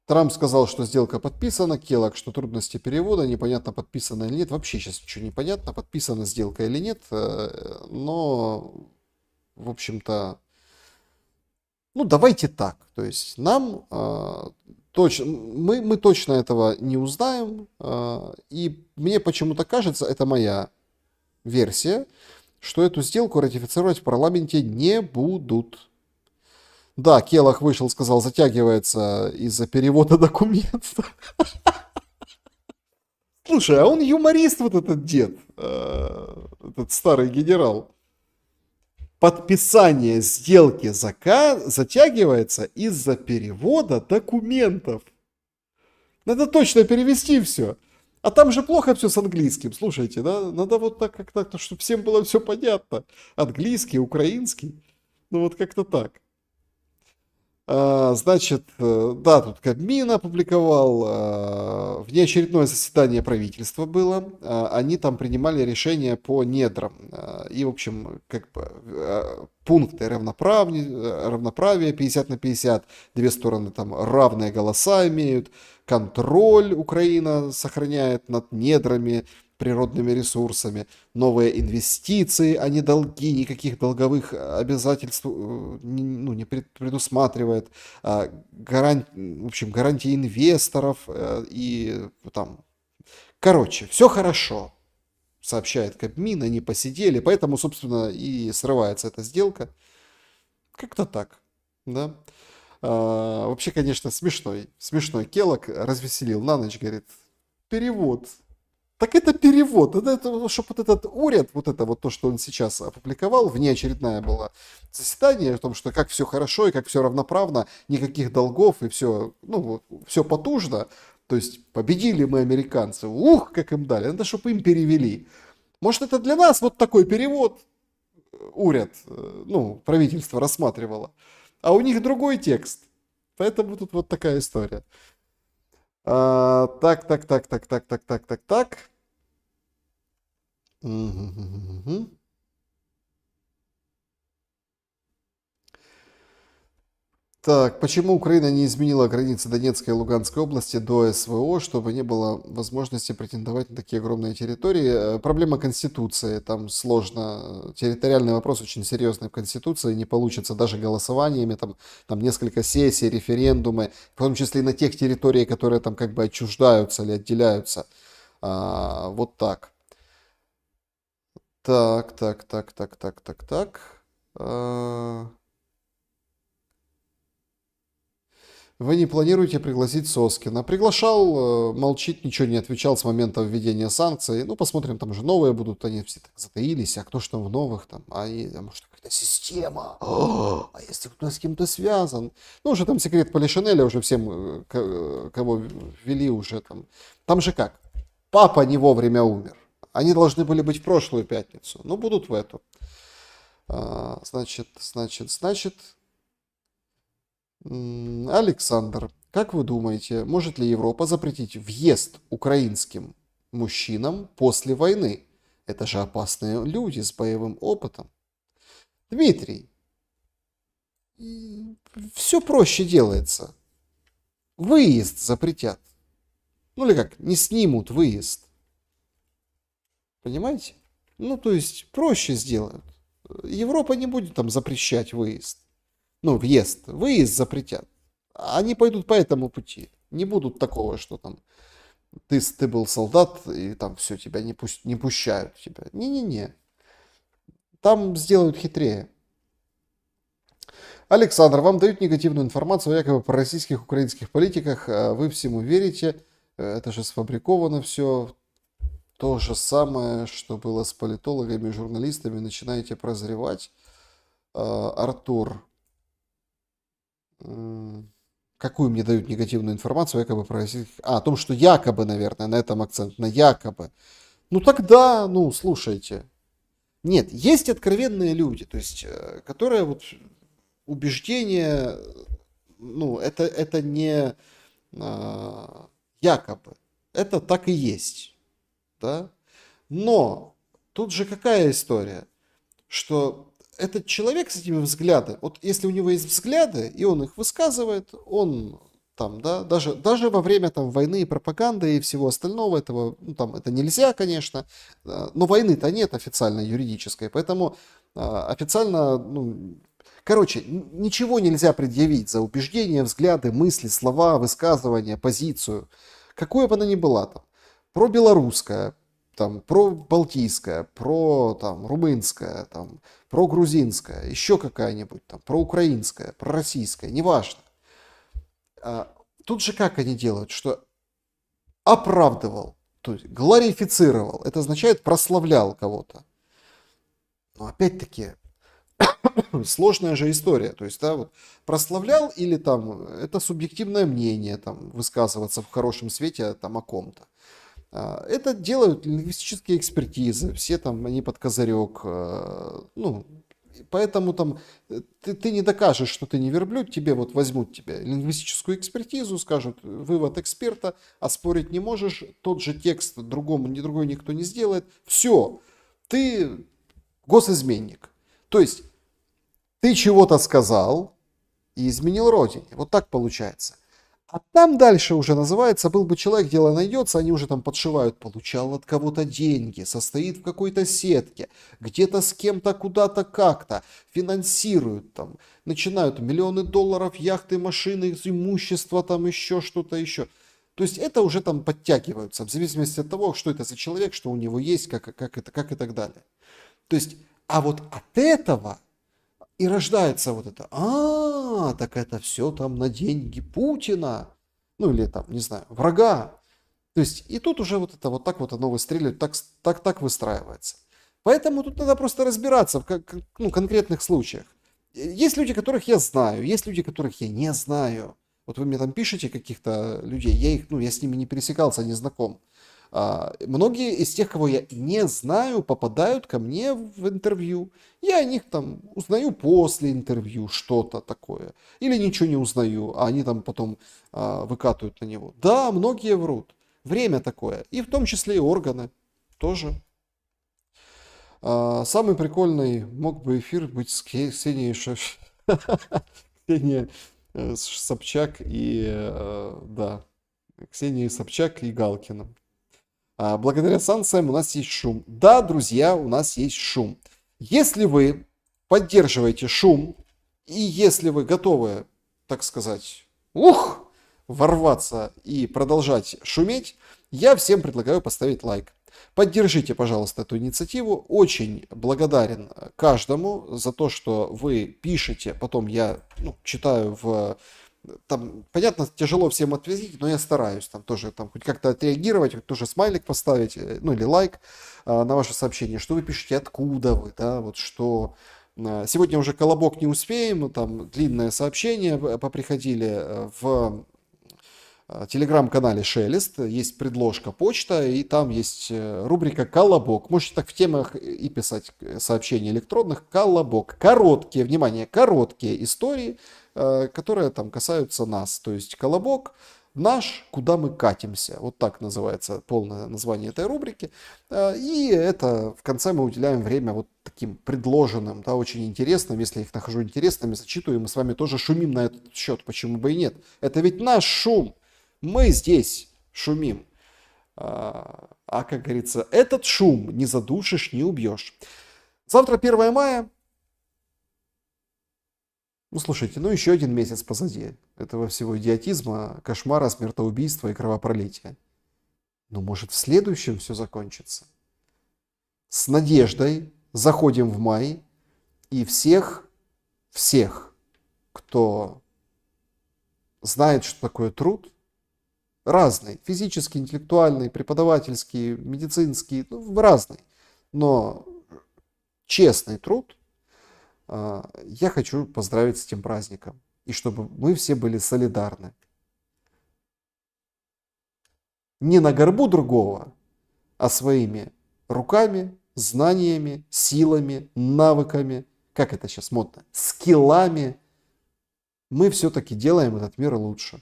Трамп сказал, что сделка подписана, Келлог, что трудности перевода, непонятно, подписано или нет. Вообще сейчас ничего не понятно, подписана сделка или нет. Но, в общем-то, ну давайте так. То есть нам точно, мы точно этого не узнаем. И мне почему-то кажется, это моя версия, что эту сделку ратифицировать в парламенте не будут. Да, Келлог вышел, сказал, затягивается из-за перевода документов. Слушай, а он юморист, вот этот дед, этот старый генерал. Подписание сделки затягивается из-за перевода документов. Надо точно перевести все. А там же плохо все с английским, слушайте, да? Надо вот так как-то, чтобы всем было все понятно. Английский, украинский, ну вот как-то так. Значит, да, тут Кабмин опубликовал, внеочередное заседание правительства было, они там принимали решения по недрам, и, в общем, как бы пункты равноправия 50/50, две стороны там равные голоса имеют, контроль Украина сохраняет над недрами, природными ресурсами, новые инвестиции, а не долги, никаких долговых обязательств не предусматривает, в общем, гарантии инвесторов и там, короче, все хорошо, сообщает Кабмин, они посидели, поэтому, собственно, и срывается эта сделка, как-то так, да. Вообще, конечно, смешной Келлог развеселил на ночь, говорит, перевод. Так это перевод, это, чтобы вот этот уряд, вот это вот то, что он сейчас опубликовал, внеочередное было заседание о том, что как все хорошо и как все равноправно, никаких долгов и все, ну, все потужно, то есть победили мы американцы, ух, как им дали, надо, чтобы им перевели. Может, это для нас вот такой перевод уряд, ну, правительство рассматривало, а у них другой текст, поэтому тут вот такая история. Так. Так, почему Украина не изменила границы Донецкой и Луганской области до СВО, чтобы не было возможности претендовать на такие огромные территории? Проблема Конституции, там сложно. Территориальный вопрос очень серьезный в Конституции, не получится даже голосованиями, там несколько сессий, референдумы, в том числе и на тех территориях, которые там как бы отчуждаются или отделяются. Вот так. Так. Вы не планируете пригласить Соскина? Приглашал, молчит, ничего не отвечал с момента введения санкций. Ну, посмотрим, там же новые будут, они все так затаились. А кто ж там в новых там? Может, какая-то система? А если кто с кем-то связан? Ну, уже там секрет Полишинеля, уже всем, кого ввели уже там. Там же как? Папа не вовремя умер. Они должны были быть в прошлую пятницу, но будут в эту. Значит, Александр, как вы думаете, может ли Европа запретить въезд украинским мужчинам после войны? Это же опасные люди с боевым опытом. Дмитрий, все проще делается. Выезд запретят. Ну или как, не снимут выезд. Понимаете? Ну, то есть проще сделают. Европа не будет там запрещать выезд. Ну, въезд. Выезд запретят. Они пойдут по этому пути. Не будут такого, что там ты был солдат, и там все, тебя не пущают тебя. Не-не-не. Там сделают хитрее. Александр, вам дают негативную информацию якобы про российских, украинских политиках. Вы всему верите. Это же сфабриковано все. То же самое, что было с политологами и журналистами. Начинаете прозревать. Артур. Какую мне дают негативную информацию якобы про российских... о том, что якобы, наверное, на этом акцент. На якобы. Ну тогда, ну, слушайте. Нет, есть откровенные люди, то есть, которые вот убеждения, ну, это не якобы, это так и есть, да. Но тут же какая история, что этот человек с этими взглядами, вот если у него есть взгляды, и он их высказывает, он там, да, даже во время там войны и пропаганды и всего остального этого, ну, там, это нельзя, конечно, но войны-то нет официально юридической, поэтому официально, ну, короче, ничего нельзя предъявить за убеждения, взгляды, мысли, слова, высказывания, позицию, какое бы она ни была там, про-белорусская, там, про-балтийская, про-там, румынская, там, про-грузинская, еще какая-нибудь, там, про-украинская, про-российская, неважно. Тут же как они делают, что оправдывал, то есть глорифицировал, это означает прославлял кого-то. Но опять-таки, сложная же история, то есть, да, вот, прославлял или там, это субъективное мнение, там, высказываться в хорошем свете там о ком-то. Это делают лингвистические экспертизы, все там они под козырек, ну, поэтому там ты не докажешь, что ты не верблюд, тебе вот возьмут тебе лингвистическую экспертизу, скажут вывод эксперта, оспорить не можешь, тот же текст другой никто не сделает, все, ты госизменник. То есть ты чего-то сказал и изменил родине, вот так получается. А там дальше уже называется, был бы человек, дело найдется, они уже там подшивают, получал от кого-то деньги, состоит в какой-то сетке, где-то с кем-то, куда-то, как-то, финансируют там, начинают миллионы долларов, яхты, машины, имущество, там еще что-то еще. То есть это уже там подтягиваются, в зависимости от того, что это за человек, что у него есть, как и так далее. То есть, а вот от этого... И рождается вот это, так это все там на деньги Путина, ну или там, не знаю, врага. То есть и тут уже вот это вот так вот оно выстреливает, так выстраивается. Поэтому тут надо просто разбираться в конкретных случаях. Есть люди, которых я знаю, есть люди, которых я не знаю. Вот вы мне там пишете каких-то людей, я с ними не пересекался, не знаком. Многие из тех, кого я не знаю, попадают ко мне в интервью. Я о них там узнаю после интервью что-то такое. Или ничего не узнаю, а они там потом выкатывают на него. Да, многие врут. Время такое. И в том числе и органы тоже. Самый прикольный мог бы эфир быть с Ксенией Собчак и... Да. Ксенией Собчак и Галкиным. Благодаря санкциям у нас есть шум. Да, друзья, у нас есть шум. Если вы поддерживаете шум, и если вы готовы, так сказать, ворваться и продолжать шуметь, я всем предлагаю поставить лайк. Поддержите, пожалуйста, эту инициативу. Очень благодарен каждому за то, что вы пишете. Потом я читаю там, понятно, тяжело всем ответить, но я стараюсь там тоже там хоть как-то отреагировать, хоть тоже смайлик поставить, ну или лайк на ваше сообщение, что вы пишете, откуда вы, да, вот что... Сегодня уже колобок не успеем, там длинное сообщение поприходили в телеграм-канале Шелест есть предложка почта, и там есть рубрика «Колобок». Можете так в темах и писать сообщения электронных. Колобок. Короткие, внимание, короткие истории, которые там касаются нас. То есть колобок наш, куда мы катимся. Вот так называется полное название этой рубрики. И это в конце мы уделяем время вот таким предложенным, да, очень интересным. Если я их нахожу интересными, зачитываю, мы с вами тоже шумим на этот счет. Почему бы и нет? Это ведь наш шум. Мы здесь шумим. А как говорится, этот шум не задушишь, не убьешь. Завтра 1 мая. Ну, слушайте, еще один месяц позади этого всего идиотизма, кошмара, смертоубийства и кровопролития. Но может в следующем все закончится? С надеждой заходим в май и всех, кто знает, что такое труд, разный, физический, интеллектуальный, преподавательский, медицинский, разный, но честный труд, я хочу поздравить с этим праздником. И чтобы мы все были солидарны. Не на горбу другого, а своими руками, знаниями, силами, навыками, как это сейчас модно, скиллами, мы все-таки делаем этот мир лучше.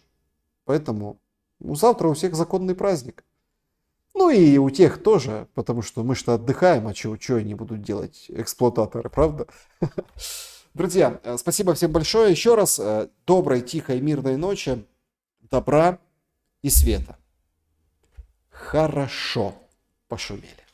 Поэтому завтра у всех законный праздник. Ну и у тех тоже, потому что мы что отдыхаем, а что они будут делать, эксплуататоры, правда? Друзья, спасибо всем большое еще раз. Доброй, тихой, мирной ночи, добра и света. Хорошо пошумели.